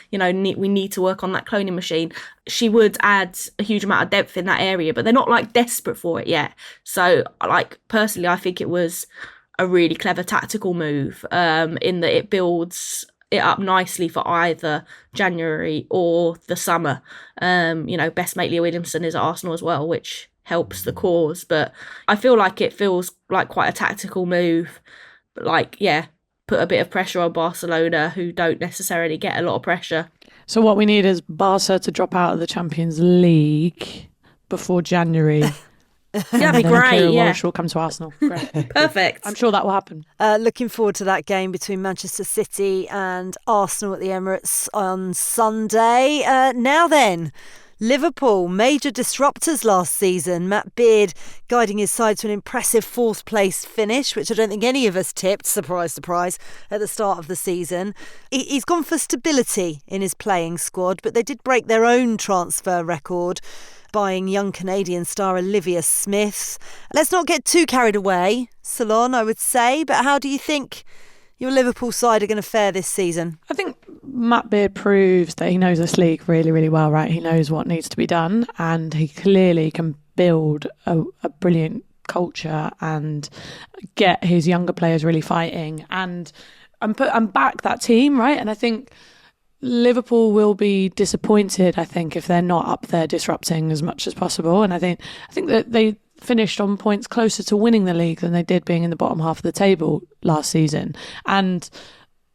we need to work on that cloning machine. She would add a huge amount of depth in that area, but they're not desperate for it yet. So personally, I think it was a really clever tactical move, in that it builds it up nicely for either January or the summer. Best mate Leah Williamson is at Arsenal as well, which helps the cause. But I feel like it feels like quite a tactical move. Put a bit of pressure on Barcelona, who don't necessarily get a lot of pressure. So what we need is Barca to drop out of the Champions League before January. That'd be great. Kira Walsh will come to Arsenal. Great. Perfect. I'm sure that will happen. Looking forward to that game between Manchester City and Arsenal at the Emirates on Sunday. Now then, Liverpool, major disruptors last season. Matt Beard guiding his side to an impressive 4th place finish, which I don't think any of us tipped, surprise, surprise, at the start of the season. He's gone for stability in his playing squad, but they did break their own transfer record, buying young Canadian star Olivia Smith. Let's not get too carried away, Ceylon, I would say, but how do you think your Liverpool side are going to fare this season? I think Matt Beard proves that he knows this league really, really well, right? He knows what needs to be done, and he clearly can build a brilliant culture and get his younger players really fighting and back that team, right? And I think Liverpool will be disappointed, I think, if they're not up there disrupting as much as possible. And I think that they finished on points closer to winning the league than they did being in the bottom half of the table last season. And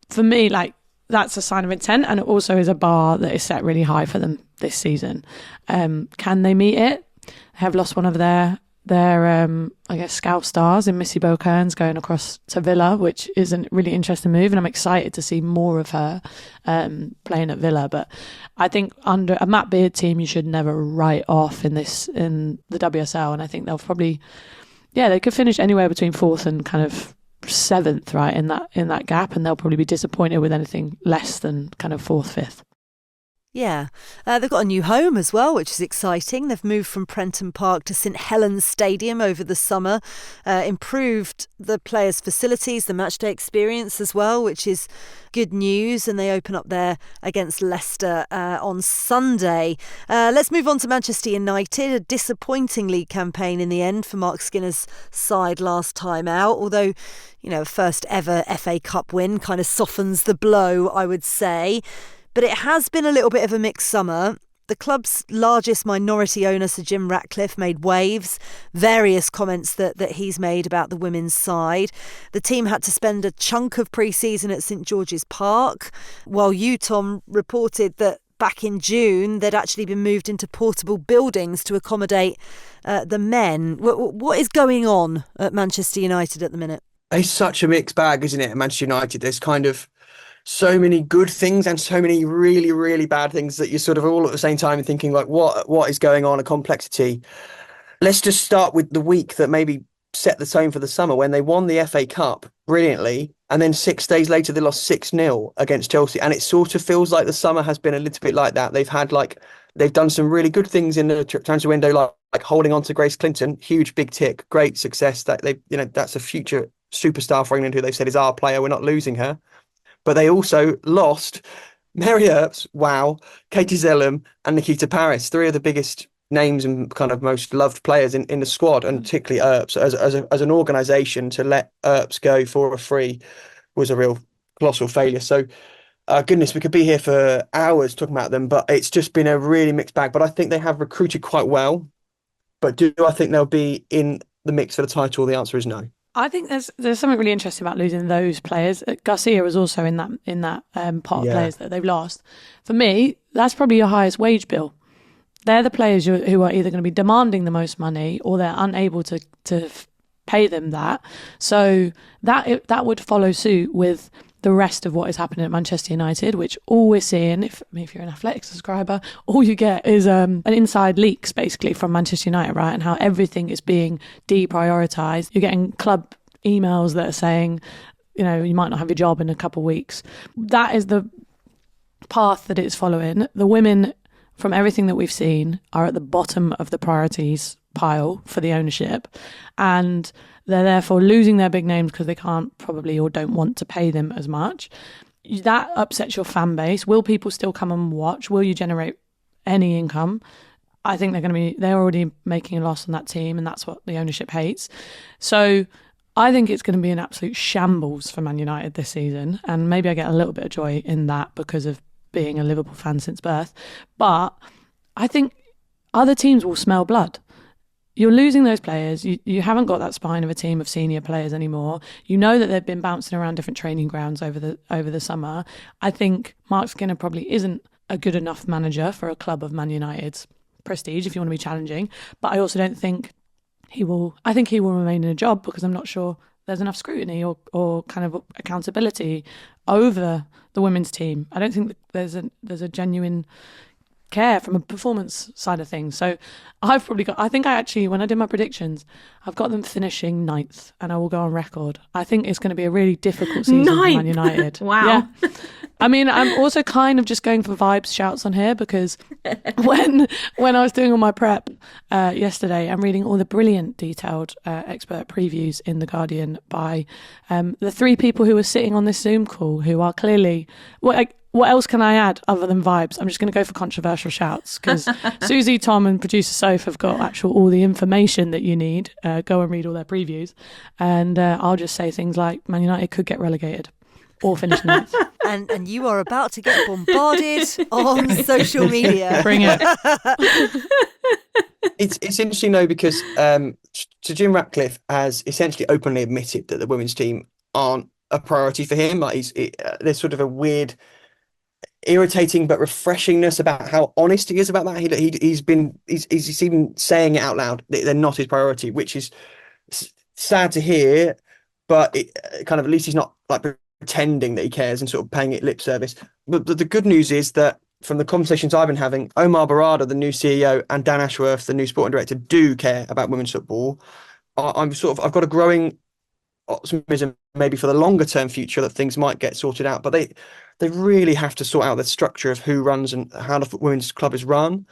for me, like, that's a sign of intent, and it also is a bar that is set really high for them this season. Can they meet it? They have lost one of their I guess, scout stars in Missy Kearns going across to Villa, which is a really interesting move, and I'm excited to see more of her playing at Villa. But I think under a Matt Beard team, you should never write off in the WSL, and I think they'll probably, they could finish anywhere between 4th and kind of 7th, right, in that gap, and they'll probably be disappointed with anything less than kind of 4th, 5th. Yeah, they've got a new home as well, which is exciting. They've moved from Prenton Park to St Helens Stadium over the summer, improved the players' facilities, the matchday experience as well, which is good news. And they open up there against Leicester on Sunday. Let's move on to Manchester United. A disappointing league campaign in the end for Mark Skinner's side last time out, although, first ever FA Cup win kind of softens the blow, I would say. But it has been a little bit of a mixed summer. The club's largest minority owner, Sir Jim Ratcliffe, made waves. Various comments that he's made about the women's side. The team had to spend a chunk of pre-season at St George's Park, while you, Tom, reported that back in June they'd actually been moved into portable buildings to accommodate the men. What is going on at Manchester United at the minute? It's such a mixed bag, isn't it, at Manchester United? There's kind of so many good things and so many really, really bad things that you're sort of all at the same time thinking, like, what is going on, a complexity. Let's just start with the week that maybe set the tone for the summer, when they won the FA Cup brilliantly, and then 6 days later they lost 6-0 against Chelsea. And it sort of feels like the summer has been a little bit like that. They've done some really good things in the transfer window, like holding on to Grace Clinton, huge big tick, great success. That that's a future superstar for England who they've said is our player. We're not losing her. But they also lost Mary Earps, wow, Katie Zellum and Nikita Paris, 3 of the biggest names and kind of most loved players in the squad, and particularly Earps. As an organisation, to let Earps go for a free was a real colossal failure. So, goodness, we could be here for hours talking about them, but it's just been a really mixed bag. But I think they have recruited quite well. But do I think they'll be in the mix for the title? The answer is no. I think there's something really interesting about losing those players. Garcia was also in that pot of players that they've lost. For me, that's probably your highest wage bill. They're the players who are either going to be demanding the most money, or they're unable to pay them that. So that would follow suit with the rest of what is happening at Manchester United, which all we're seeing, if you're an Athletics subscriber, all you get is an inside leaks basically from Manchester United, right? And how everything is being deprioritised. You're getting club emails that are saying, you might not have your job in a couple of weeks. That is the path that it's following. The women, from everything that we've seen, are at the bottom of the priorities pile for the ownership, and they're therefore losing their big names because they can't probably or don't want to pay them as much. That upsets your fan base. Will people still come and watch? Will you generate any income? I think they're already making a loss on that team, and that's what the ownership hates. So I think it's going to be an absolute shambles for Man United this season, and maybe I get a little bit of joy in that because of being a Liverpool fan since birth. But I think other teams will smell blood. You're losing those players. You haven't got that spine of a team of senior players anymore. You know that they've been bouncing around different training grounds over the summer. I think Mark Skinner probably isn't a good enough manager for a club of Man United's prestige, if you want to be challenging. But I also don't think he will. I think he will remain in a job because I'm not sure there's enough scrutiny or kind of accountability over the women's team. I don't think there's a genuine care from a performance side of things. So I think when I did my predictions, I've got them finishing 9th, and I will go on record. I think it's going to be a really difficult season for Man United. Wow. Yeah. I mean, I'm also kind of just going for vibes shouts on here, because when I was doing all my prep yesterday, I'm reading all the brilliant detailed expert previews in The Guardian by the 3 people who were sitting on this Zoom call, who are clearly... What else can I add other than vibes? I'm just going to go for controversial shouts, because Susie, Tom and producer Soph have got all the information that you need. Go and read all their previews. And I'll just say things like Man United could get relegated. or finish ninth. And you are about to get bombarded on social media. Bring it. It's interesting though, because Jim Ratcliffe has essentially openly admitted that the women's team aren't a priority for him. Like there's sort of a weird, irritating but refreshingness about how honest he is about that. He's even saying it out loud that they're not his priority, which is sad to hear. But it kind of, at least he's not like pretending that he cares and sort of paying it lip service. But the good news is that from the conversations I've been having, Omar Barada, the new CEO, and Dan Ashworth, the new sporting director, do care about women's football. I've got a growing optimism maybe for the longer term future that things might get sorted out, but they really have to sort out the structure of who runs and how the women's club is run.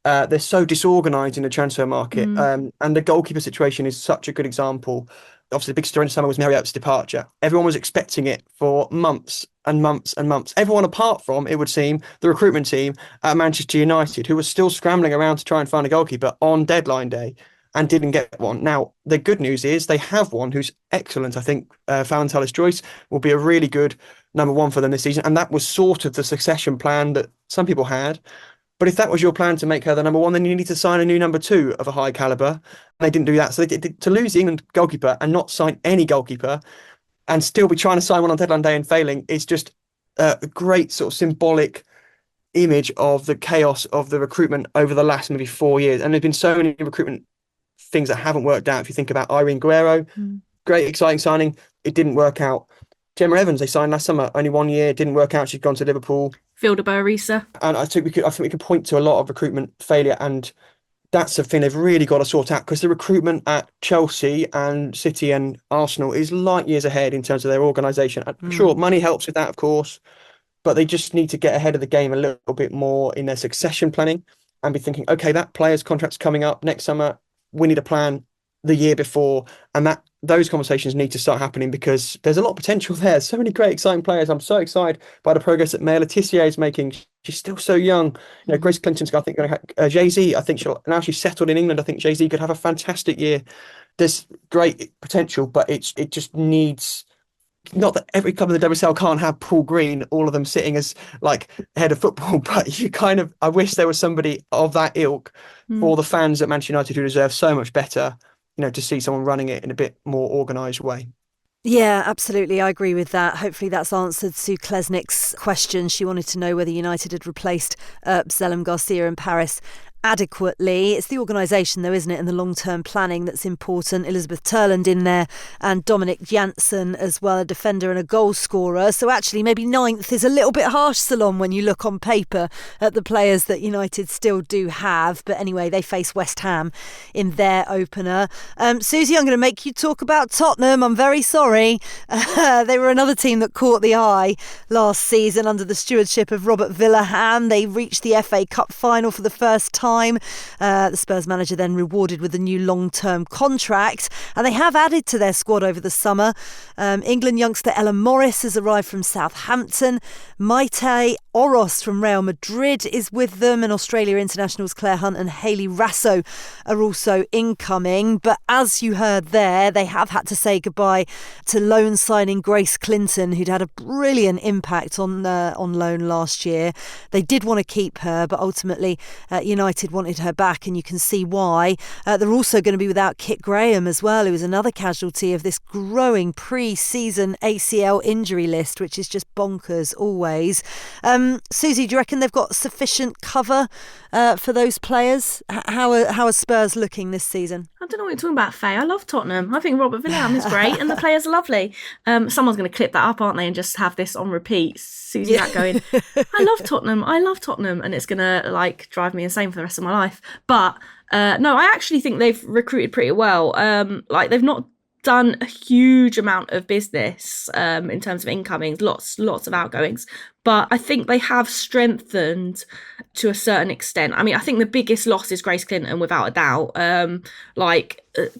They're so disorganized in the transfer market, and the goalkeeper situation is such a good example. Obviously, the big story in the summer was Mary Earp's departure. Everyone was expecting it for months and months and months. Everyone apart from, it would seem, the recruitment team at Manchester United, who was still scrambling around to try and find a goalkeeper on deadline day and didn't get one. Now, the good news is they have one who's excellent. I think Fallon Tallis-Joyce will be a really good number one for them this season. And that was sort of the succession plan that some people had. But if that was your plan to make her the number one, then you need to sign a new number two of a high caliber. And they didn't do that. So to lose the England goalkeeper and not sign any goalkeeper and still be trying to sign one on deadline day and failing is just a great sort of symbolic image of the chaos of the recruitment over the last maybe 4 years. And there's been so many recruitment things that haven't worked out. If you think about Irene Guerrero, great, exciting signing. It didn't work out. Gemma Evans, they signed last summer, only 1 year, didn't work out. She's gone to Liverpool. Fielder Barisa. And I think we could point to a lot of recruitment failure, and that's the thing they've really got to sort out, because the recruitment at Chelsea and City and Arsenal is light years ahead in terms of their organisation. Sure, money helps with that, of course, but they just need to get ahead of the game a little bit more in their succession planning and be thinking, okay, that player's contract's coming up next summer. We need a plan the year before, and those conversations need to start happening, because there's a lot of potential there. So many great, exciting players. I'm so excited by the progress that Maya Letitia is making. She's still so young. You know, Grace Clinton's, I think, going to have Jay-Z. I think she's settled in England. I think Jay-Z could have a fantastic year. There's great potential, but it just needs. Not that every club in the WSL can't have Paul Green, all of them sitting as like head of football, but I wish there was somebody of that ilk for the fans at Manchester United who deserve so much better, to see someone running it in a bit more organised way. Yeah, absolutely. I agree with that. Hopefully that's answered Sue Klesnik's question. She wanted to know whether United had replaced Zellem Garcia in Paris adequately. It's the organisation, though, isn't it, and the long-term planning that's important. Elizabeth Turland in there and Dominic Janssen as well, a defender and a goal scorer. So actually maybe ninth is a little bit harsh, Ceylon, when you look on paper at the players that United still do have. But anyway, they face West Ham in their opener. Susie, I'm going to make you talk about Tottenham. I'm very sorry. They were another team that caught the eye last season under the stewardship of Robert Villahan. They reached the FA Cup final for the first time. The Spurs manager then rewarded with a new long-term contract, and they have added to their squad over the summer. England youngster Ella Morris has arrived from Southampton. Maite Oros from Real Madrid is with them, and Australia internationals Claire Hunt and Hayley Rasso are also incoming. But as you heard there, they have had to say goodbye to loan signing Grace Clinton, who'd had a brilliant impact on loan last year. They did want to keep her, but ultimately United wanted her back, and you can see why. They're also going to be without Kit Graham as well, who is another casualty of this growing pre-season ACL injury list, which is just bonkers always. Susie, do you reckon they've got sufficient cover for those players? How are Spurs looking this season? I don't know what you're talking about, Faye. I love Tottenham. I think Robert Villahan is great and the players are lovely. Someone's going to clip that up, aren't they, and just have this on repeat. Susie Wrack going, I love Tottenham, and it's going to drive me insane for the rest of my life. But no, I actually think they've recruited pretty well. They've not done a huge amount of business in terms of incomings, lots of outgoings, but I think they have strengthened to a certain extent. I mean, I think the biggest loss is Grace Clinton, without a doubt.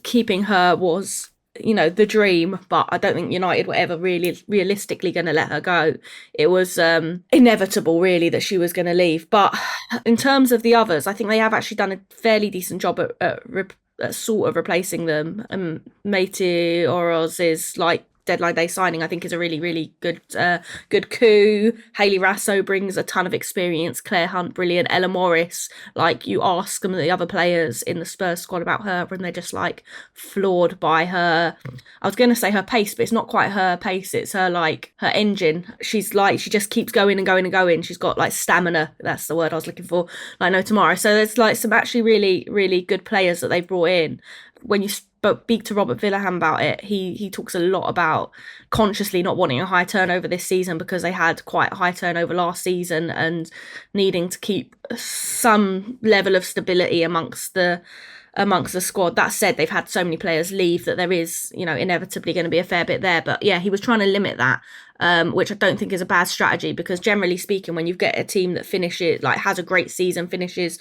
Keeping her was, the dream, but I don't think United were ever really realistically going to let her go. It was inevitable, really, that she was going to leave. But in terms of the others, I think they have actually done a fairly decent job at sort of replacing them. Maite Oros is deadline day signing, I think, is a really, really good coup. Hayley Rasso brings a ton of experience. Claire Hunt, brilliant. Ella Morris, like, you ask some of the other players in the Spurs squad about her, and they're just like floored by her. I was going to say her pace, but it's not quite her pace. It's her, like, her engine. She's like, she just keeps going and going and going. She's got like stamina. That's the word I was looking for. Like no tomorrow. So there's like some actually really, really good players that they've brought in. When you speak to Robert Villahan about it, he talks a lot about consciously not wanting a high turnover this season because they had quite a high turnover last season, and needing to keep some level of stability amongst the squad. That said, they've had so many players leave that there is, you know, inevitably going to be a fair bit there. But yeah, he was trying to limit that, which I don't think is a bad strategy, because generally speaking, when you get a team that finishes, like, has a great season, finishes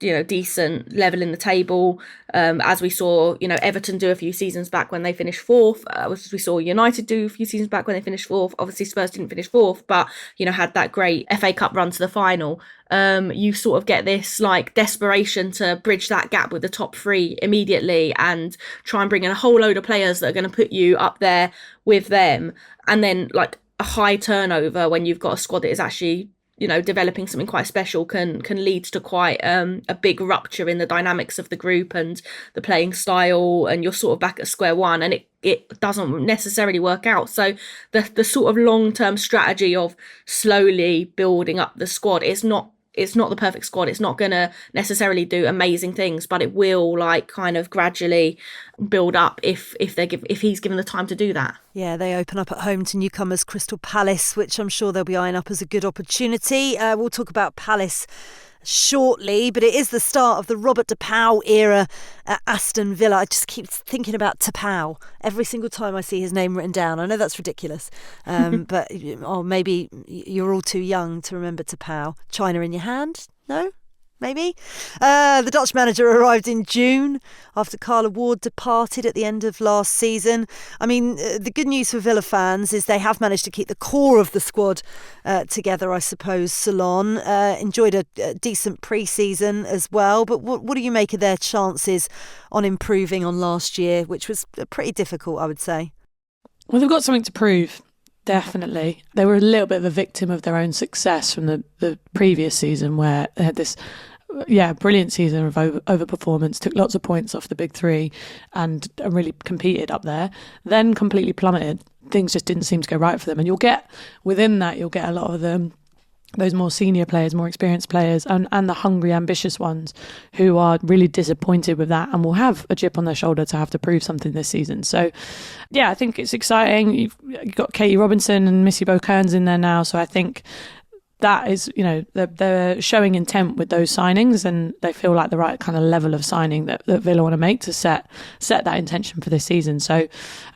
you know, decent level in the table, as we saw, you know, Everton do a few seasons back when they finished fourth, as we saw United do a few seasons back when they finished fourth. Obviously Spurs didn't finish fourth, but, you know, had that great FA Cup run to the final. You sort of get this like desperation to bridge that gap with the top three immediately and try and bring in a whole load of players that are going to put you up there with them, and then like a high turnover when you've got a squad that is actually, you know, developing something quite special can lead to quite a big rupture in the dynamics of the group and the playing style, and you're sort of back at square one, and it doesn't necessarily work out. So the sort of long-term strategy of slowly building up the squad, it's not the perfect squad. It's not going to necessarily do amazing things, but it will like kind of gradually build up if he's given the time to do that. Yeah, they open up at home to newcomers Crystal Palace, which I'm sure they'll be eyeing up as a good opportunity. We'll talk about Palace shortly, but it is the start of the Robert DePau era at Aston Villa. I just keep thinking about Tapau every single time I see his name written down. I know that's ridiculous, but maybe you're all too young to remember Tapau. China in your hand? No? Maybe. The Dutch manager arrived in June after Carla Ward departed at the end of last season. I mean, the good news for Villa fans is they have managed to keep the core of the squad together, I suppose. Ceylon enjoyed a decent pre-season as well. But what do you make of their chances on improving on last year, which was pretty difficult, I would say? Well, they've got something to prove. Definitely. They were a little bit of a victim of their own success from the previous season, where they had this brilliant season of overperformance, took lots of points off the big three and really competed up there, then completely plummeted. Things just didn't seem to go right for them. And you'll get a lot of them, those more senior players, more experienced players, and the hungry, ambitious ones who are really disappointed with that and will have a chip on their shoulder to have to prove something this season. So, yeah, I think it's exciting. You've got Katie Robinson and Missy Bo-Kearns in there now, so I think that is, you know, they're showing intent with those signings, and they feel like the right kind of level of signing that Villa want to make to set that intention for this season. So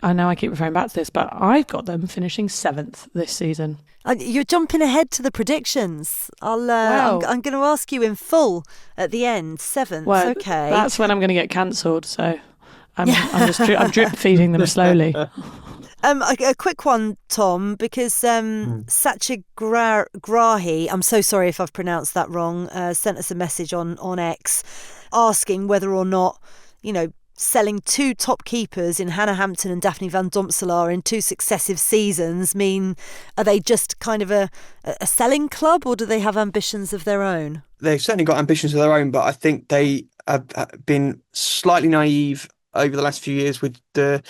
I know I keep referring back to this, but I've got them finishing 7th this season. You're jumping ahead to the predictions. Wow. I'm going to ask you in full at the end. 7th, well, okay. That's when I'm going to get cancelled. So I'm drip feeding them slowly. A quick one, Tom, because Satya Grahi, I'm so sorry if I've pronounced that wrong, sent us a message on X asking whether or not, you know, selling 2 top keepers in Hannah Hampton and Daphne Van Domselaar in 2 successive seasons mean, are they just kind of a selling club, or do they have ambitions of their own? They've certainly got ambitions of their own, but I think they have been slightly naive over the last few years with the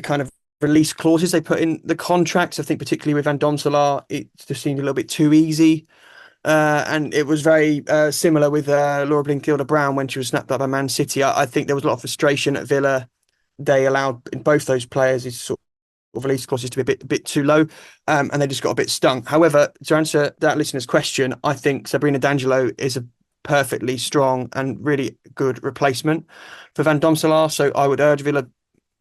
kind of release clauses they put in the contracts. I think particularly with Van Domselaar, it just seemed a little bit too easy. And it was very similar with Laura Blinkilde-Brown when she was snapped up by Man City. I think there was a lot of frustration at Villa. They allowed in both those players these sort of release clauses to be a bit too low, and they just got a bit stung. However, to answer that listener's question, I think Sabrina D'Angelo is a perfectly strong and really good replacement for Van Domselaar. So I would urge Villa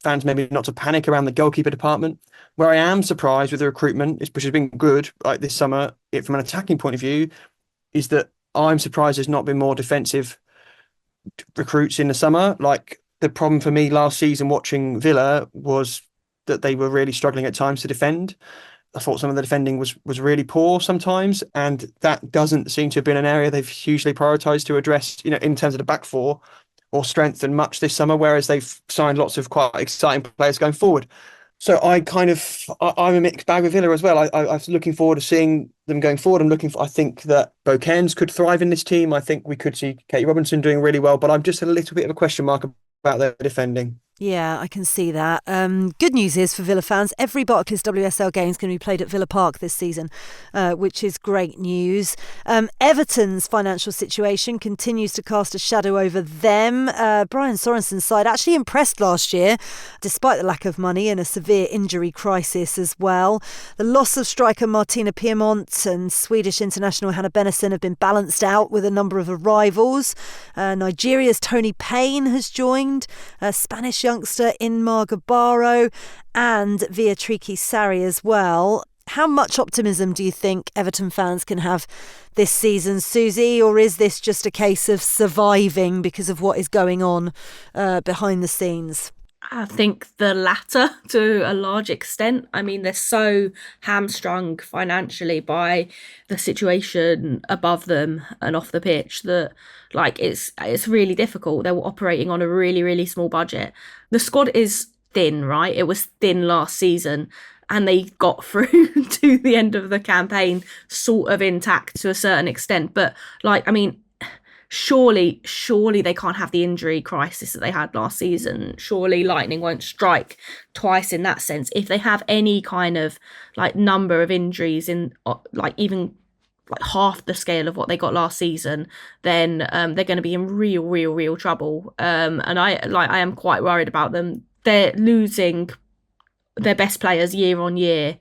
fans maybe not to panic around the goalkeeper department. Where I am surprised with the recruitment, which has been good like this summer, from an attacking point of view, is that I'm surprised there's not been more defensive recruits in the summer. Like, the problem for me last season watching Villa was that they were really struggling at times to defend. I thought some of the defending was really poor sometimes, and that doesn't seem to have been an area they've hugely prioritised to address, you know, in terms of the back four, or strengthen much this summer, whereas they've signed lots of quite exciting players going forward. So I'm a mixed bag with Villa as well. I was looking forward to seeing them going forward. I think that Bo Cairns could thrive in this team. I think we could see Katie Robinson doing really well, but I'm just a little bit of a question mark about their defending. Yeah, I can see that. Good news is for Villa fans, every Barclays WSL game is going to be played at Villa Park this season, which is great news. Everton's financial situation continues to cast a shadow over them. Brian Sorensen's side actually impressed last year, despite the lack of money and a severe injury crisis as well. The loss of striker Martina Piemont and Swedish international Hannah Bennison have been balanced out with a number of arrivals. Nigeria's Tony Payne has joined, Spanish youngster Inma Gabaro and Viatriki Sari as well. How much optimism do you think Everton fans can have this season, Susie, or is this just a case of surviving because of what is going on behind the scenes? I think the latter to a large extent. I mean, they're so hamstrung financially by the situation above them and off the pitch that it's really difficult. They're operating on a really, really small budget. The squad is thin, right? It was thin last season and they got through to the end of the campaign sort of intact to a certain extent. But surely they can't have the injury crisis that they had last season. Surely lightning won't strike twice in that sense. If they have any kind of number of injuries in even half the scale of what they got last season, then they're going to be in real trouble. And I am quite worried about them. They're losing their best players year on year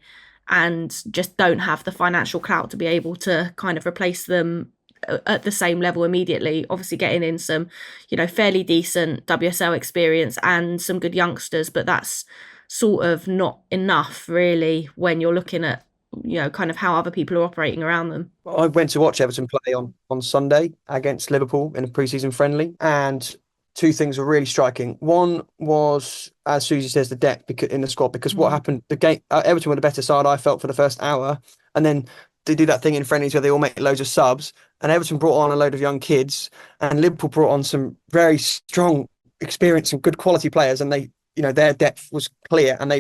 and just don't have the financial clout to be able to kind of replace them at the same level immediately. Obviously getting in some, fairly decent WSL experience and some good youngsters, but that's sort of not enough really when you're looking at, kind of how other people are operating around them. I went to watch Everton play on Sunday against Liverpool in a pre-season friendly, and two things were really striking. One was, as Susie says, the depth in the squad, because what happened, the game, Everton were the better side, I felt, for the first hour, and then they do that thing in friendlies where they all make loads of subs, and Everton brought on a load of young kids, and Liverpool brought on some very strong, experienced and good quality players, and they, their depth was clear, and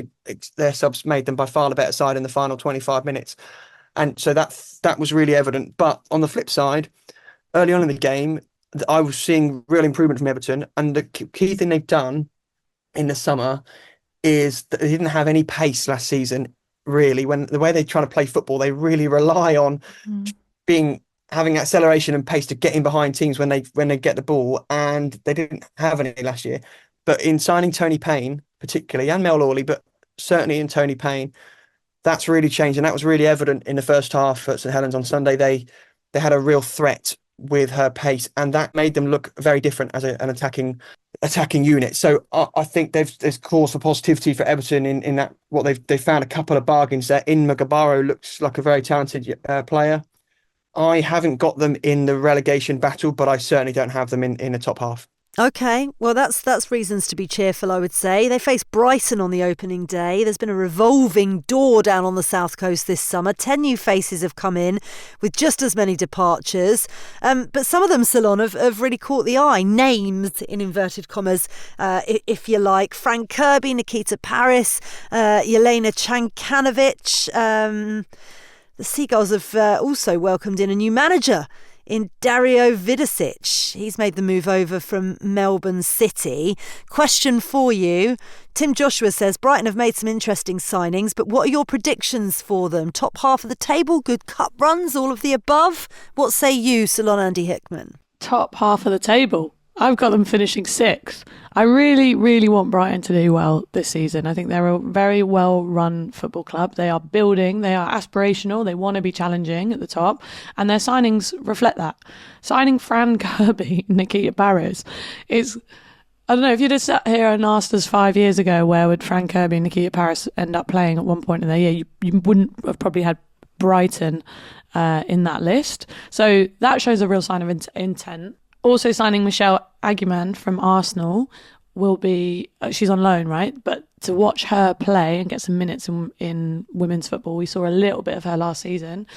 their subs made them by far the better side in the final 25 minutes. And so that was really evident. But on the flip side, early on in the game, I was seeing real improvement from Everton, and the key thing they've done in the summer is that they didn't have any pace last season, really. When the way they try to play football, they really rely on having acceleration and pace to get in behind teams when they get the ball, and they didn't have any last year. But in signing Tony Payne, particularly, and Mel Lawley, but certainly in Tony Payne, that's really changed, and that was really evident in the first half at St Helens on Sunday. They had a real threat with her pace, and that made them look very different as an attacking unit. So I think there's cause for positivity for Everton in that what they've found a couple of bargains there. Inma Gabaro looks like a very talented player. I haven't got them in the relegation battle, but I certainly don't have them in the top half. Okay, well that's reasons to be cheerful, I would say. They face Brighton on the opening day. There's been a revolving door down on the south coast this summer. 10 new faces have come in with just as many departures. But some of them, Ceylon, have really caught the eye. Names, in inverted commas, if you like. Frank Kirby, Nikita Paris, Jelena Chankanovic. The Seagulls have also welcomed in a new manager in Dario Vidicic. He's made the move over from Melbourne City. Question for you. Tim Joshua says Brighton have made some interesting signings, but what are your predictions for them? Top half of the table, good cup runs, all of the above? What say you, Ceylon Andi Hickman? Top half of the table. I've got them finishing sixth. I really, really want Brighton to do well this season. I think they're a very well-run football club. They are building. They are aspirational. They want to be challenging at the top. And their signings reflect that. Signing Fran Kirby, Nikita Paris, is... I don't know, if you'd have sat here and asked us 5 years ago where would Fran Kirby and Nikita Paris end up playing at one point in their year, you wouldn't have probably had Brighton in that list. So that shows a real sign of intent. Also signing Michelle Aguiman from Arsenal will be, she's on loan, right? But to watch her play and get some minutes in women's football, we saw a little bit of her last season.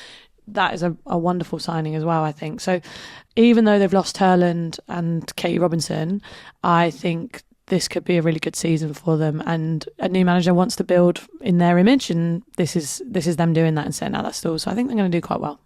That is a wonderful signing as well, I think. So even though they've lost Herland and Katie Robinson, I think this could be a really good season for them, and a new manager wants to build in their image, and this is them doing that and setting out that stall. So I think they're going to do quite well.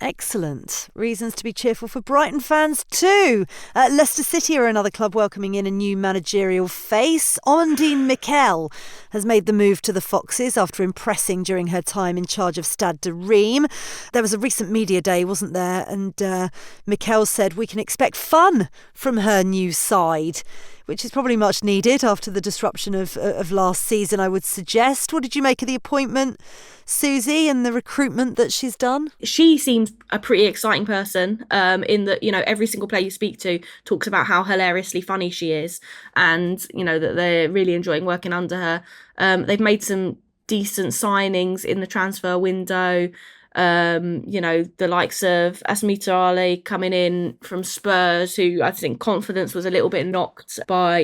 Excellent. Reasons to be cheerful for Brighton fans too. Leicester City are another club welcoming in a new managerial face. Andi Mikel has made the move to the Foxes after impressing during her time in charge of Stade de Reims. There was a recent media day, wasn't there? And Mikel said we can expect fun from her new side, which is probably much needed after the disruption of last season, I would suggest. What did you make of the appointment, Susie, and the recruitment that she's done? She seems a pretty exciting person, in that, every single player you speak to talks about how hilariously funny she is, and, that they're really enjoying working under her. They've made some decent signings in the transfer window. The likes of Asmita Ali coming in from Spurs, who I think confidence was a little bit knocked by,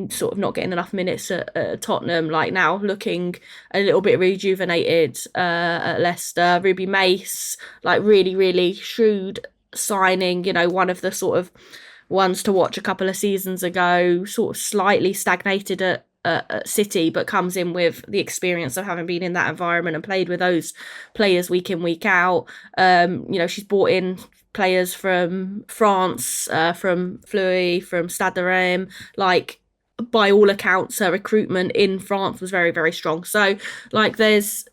sort of not getting enough minutes at Tottenham, like now looking a little bit rejuvenated at Leicester. Ruby Mace, like really, really shrewd signing, one of the sort of ones to watch a couple of seasons ago, sort of slightly stagnated at City, but comes in with the experience of having been in that environment and played with those players week in, week out. She's brought in players from France, from Fleury, from Stade de Reims. Like, by all accounts, her recruitment in France was very, very strong. So, like, there's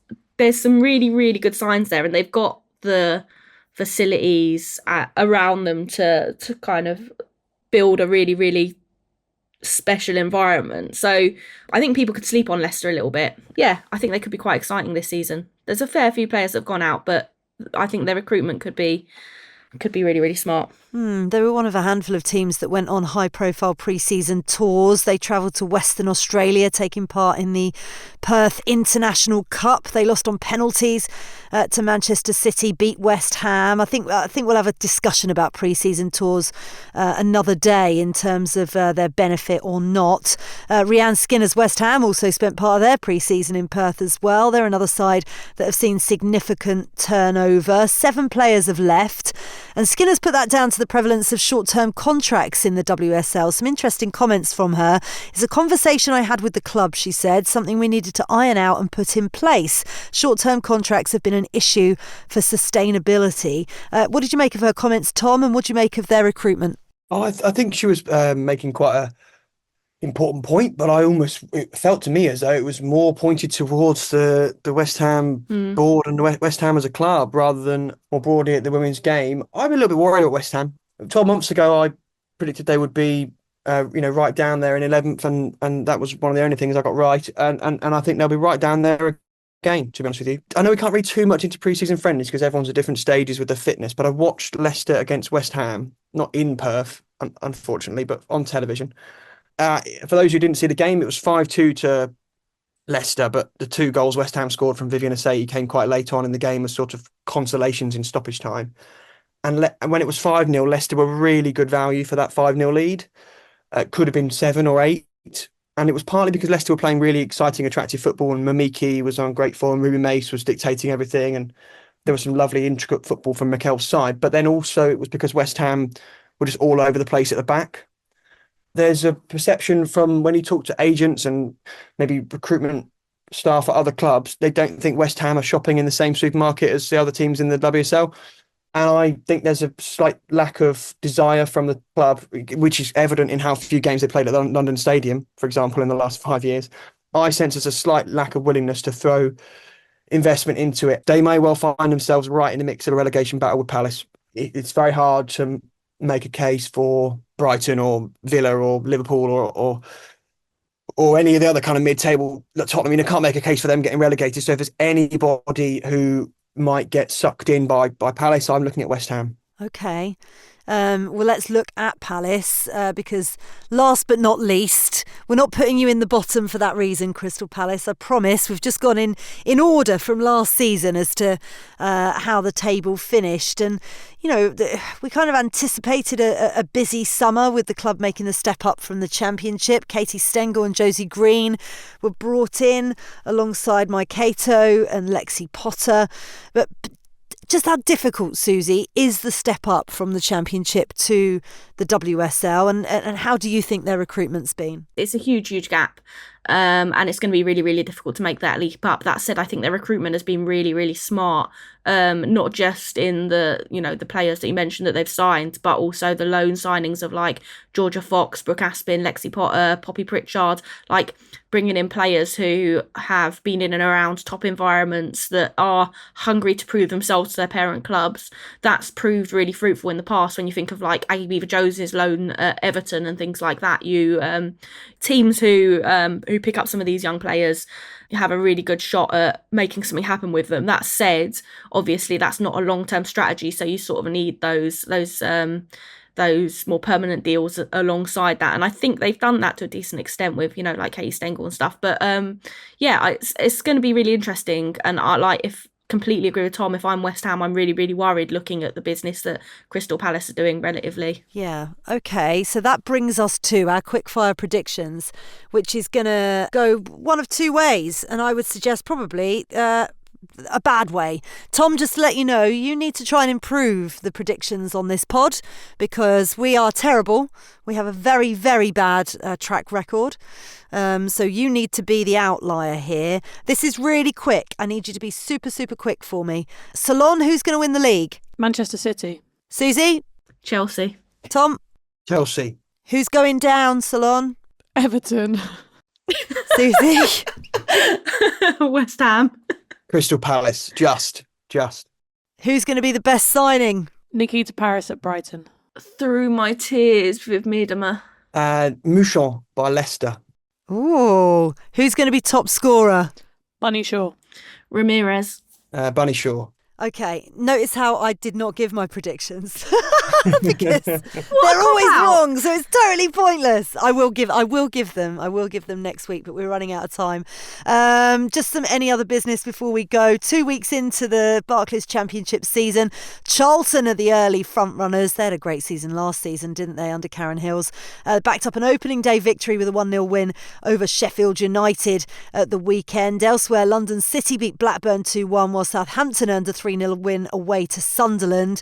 some really, really good signs there, and they've got the facilities around them to kind of build a really, really special environment. So I think people could sleep on Leicester a little bit. Yeah, I think they could be quite exciting this season. There's a fair few players that have gone out, but I think their recruitment could be really, really smart. They were one of a handful of teams that went on high-profile pre-season tours. They travelled to Western Australia, taking part in the Perth International Cup. They lost on penalties to Manchester City, beat West Ham. I think we'll have a discussion about pre-season tours another day in terms of their benefit or not. Rhian Skinner's West Ham also spent part of their pre-season in Perth as well. They're another side that have seen significant turnover. 7 players have left, and Skinner's put that down to the prevalence of short-term contracts in the WSL. Some interesting comments from her. It's a conversation I had with the club, she said, something we needed to iron out and put in place. Short-term contracts have been an issue for sustainability. What did you make of her comments, Tom, and what did you make of their recruitment? I think she was making quite a important point, but it felt to me as though it was more pointed towards the West Ham board and West Ham as a club rather than more broadly at the women's game. I'm a little bit worried about West Ham. 12 months ago, I predicted they would be right down there in 11th, and that was one of the only things I got right. And I think they'll be right down there again, to be honest with you. I know we can't read too much into pre-season friendlies because everyone's at different stages with their fitness, but I watched Leicester against West Ham, not in Perth, unfortunately, but on television. For those who didn't see the game, it was 5-2 to Leicester, but the 2 goals West Ham scored from Vivian Asseyi came quite late on in the game as sort of consolations in stoppage time. And when it was 5-0, Leicester were really good value for that 5-0 lead. It could have been 7 or 8. And it was partly because Leicester were playing really exciting, attractive football, and Mamiki was on great form, Ruby Mace was dictating everything, and there was some lovely, intricate football from Mikel's side. But then also it was because West Ham were just all over the place at the back. There's a perception from when you talk to agents and maybe recruitment staff at other clubs, they don't think West Ham are shopping in the same supermarket as the other teams in the WSL. And I think there's a slight lack of desire from the club, which is evident in how few games they played at London Stadium, for example, in the last 5 years. I sense there's a slight lack of willingness to throw investment into it. They may well find themselves right in the mix of a relegation battle with Palace. It's very hard to make a case for Brighton or Villa or Liverpool or any of the other kind of mid-table Tottenham. I mean, I can't make a case for them getting relegated. So if there's anybody who might get sucked in by Palace, I'm looking at West Ham. Okay. Well, let's look at Palace because last but not least, we're not putting you in the bottom for that reason, Crystal Palace. I promise. We've just gone in order from last season as to how the table finished. And, we kind of anticipated a busy summer with the club making the step up from the Championship. Katie Stengel and Josie Green were brought in alongside Mike Cato and Lexi Potter. But Just how difficult, Susie, is the step up from the Championship to the WSL, and how do you think their recruitment's been? It's a huge gap. And it's going to be really, really difficult to make that leap up. That said, I think their recruitment has been really, really smart. Not just in the players that you mentioned that they've signed, but also the loan signings of like Georgia Fox, Brooke Aspin, Lexi Potter, Poppy Pritchard, like bringing in players who have been in and around top environments that are hungry to prove themselves to their parent clubs. That's proved really fruitful in the past. When you think of like Aggie Beever-Jones's loan at Everton and things like that, teams who pick up some of these young players have a really good shot at making something happen with them. That said, obviously that's not a long-term strategy, so you sort of need those more permanent deals alongside that, and I think they've done that to a decent extent with like Katie Stengel and stuff. But it's going to be really interesting, and I completely agree with Tom. If I'm West Ham, I'm really, really worried looking at the business that Crystal Palace are doing relatively. Yeah, okay. So that brings us to our quickfire predictions, which is going to go one of two ways. And I would suggest probably a bad way. Tom, just to let you know, you need to try and improve the predictions on this pod because we are terrible. We have a very, very bad track record. So you need to be the outlier here. This is really quick. I need you to be super, super quick for me. Ceylon, who's going to win the league? Manchester City. Susie? Chelsea. Tom? Chelsea. Who's going down, Ceylon? Everton. Susie? West Ham. Crystal Palace. Just. Who's going to be the best signing? Nikita Paris at Brighton. Through my tears with Miedema. Mouchon by Leicester. Ooh. Who's going to be top scorer? Bunny Shaw. Ramirez. Bunny Shaw. Okay, notice how I did not give my predictions because they're always wrong, so it's totally pointless. I will give them next week, but we're running out of time. Just any other business before we go. 2 weeks into the Barclays Championship season, Charlton are the early front runners. They had a great season last season, didn't they, under Karen Hills? Backed up an opening day victory with a 1-0 win over Sheffield United at the weekend. Elsewhere, London City beat Blackburn 2-1, while Southampton earned a 3-0 win away to Sunderland.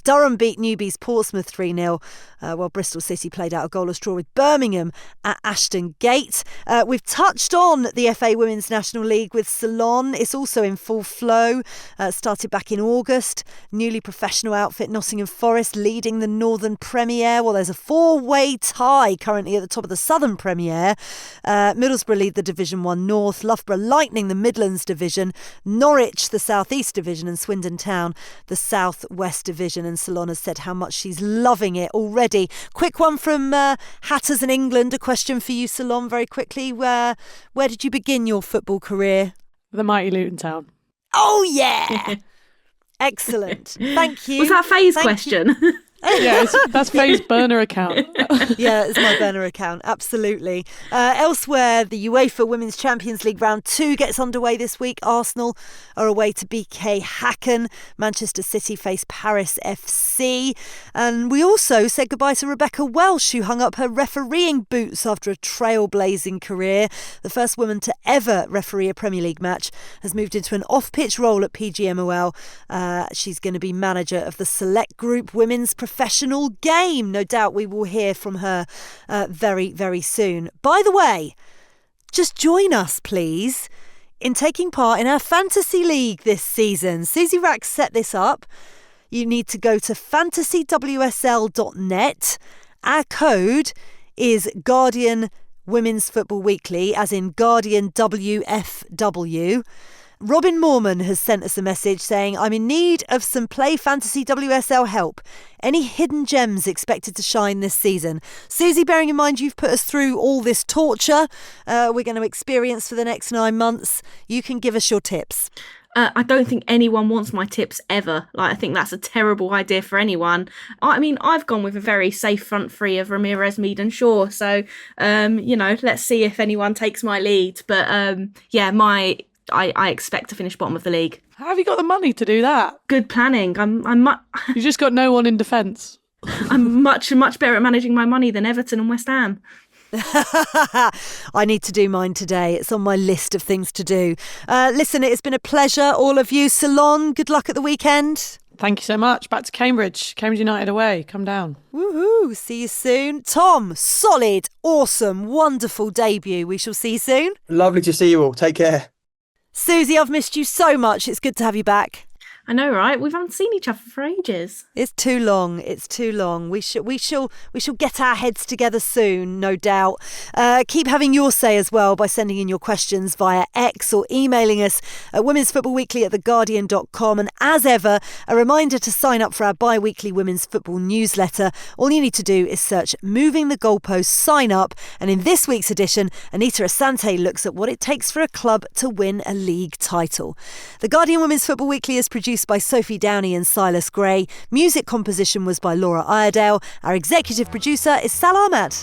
Durham beat Newby's Portsmouth 3-0, while Bristol City played out a goalless draw with Birmingham at Ashton Gate. We've touched on the FA Women's National League with Ceylon. It's also in full flow. Started back in August. Newly professional outfit Nottingham Forest leading the Northern Premier. Well, there's a 4-way tie currently at the top of the Southern Premier. Middlesbrough lead the Division 1 North. Loughborough Lightning the Midlands Division. Norwich the South East Division, and Swindon Town the South West Division. And Ceylon has said how much she's loving it already. Quick one from Hatters in England. A question for you, Ceylon, very quickly. Where did you begin your football career? The mighty Luton Town. Oh, yeah. Excellent. Thank you. Was that Faye's question? Yeah, that's Faye's burner account. Yeah, it's my burner account, absolutely. Elsewhere, the UEFA Women's Champions League Round 2 gets underway this week. Arsenal are away to BK Häcken. Manchester City face Paris FC. And we also said goodbye to Rebecca Welsh, who hung up her refereeing boots after a trailblazing career. The first woman to ever referee a Premier League match has moved into an off-pitch role at PGMOL. She's going to be manager of the Select Group Women's Professional Game. No doubt we will hear from her very, very soon. By the way, just join us, please, in taking part in our Fantasy League this season. Susie Wrack set this up. You need to go to fantasywsl.net. Our code is Guardian Women's Football Weekly, as in Guardian WFW. Robin Moorman has sent us a message saying, I'm in need of some Play Fantasy WSL help. Any hidden gems expected to shine this season? Susie, bearing in mind you've put us through all this torture we're going to experience for the next 9 months, you can give us your tips. I don't think anyone wants my tips ever. I think that's a terrible idea for anyone. I mean, I've gone with a very safe front three of Ramirez, Mead and Shaw. So, let's see if anyone takes my lead. But I expect to finish bottom of the league. How have you got the money to do that? Good planning. You just got no one in defence. I'm much better at managing my money than Everton and West Ham. I need to do mine today. It's on my list of things to do. Listen, it's been a pleasure, all of you. Ceylon, good luck at the weekend. Thank you so much. Back to Cambridge. Cambridge United away. Come down. Woohoo. See you soon. Tom, solid, awesome, wonderful debut. We shall see you soon. Lovely to see you all. Take care. Susie, I've missed you so much. It's good to have you back. I know, right? We haven't seen each other for ages. It's too long. It's too long. We shall get our heads together soon, no doubt. Keep having your say as well by sending in your questions via X or emailing us at womensfootballweekly@theguardian.com. And as ever, a reminder to sign up for our bi-weekly women's football newsletter. All you need to do is search Moving the Goalpost, sign up. And in this week's edition, Anita Asante looks at what it takes for a club to win a league title. The Guardian Women's Football Weekly is produced by Sophie Downey and Silas Gray. Music composition was by Laura Iredale. Our executive producer is Sal Ahmad.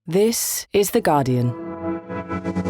This is The Guardian.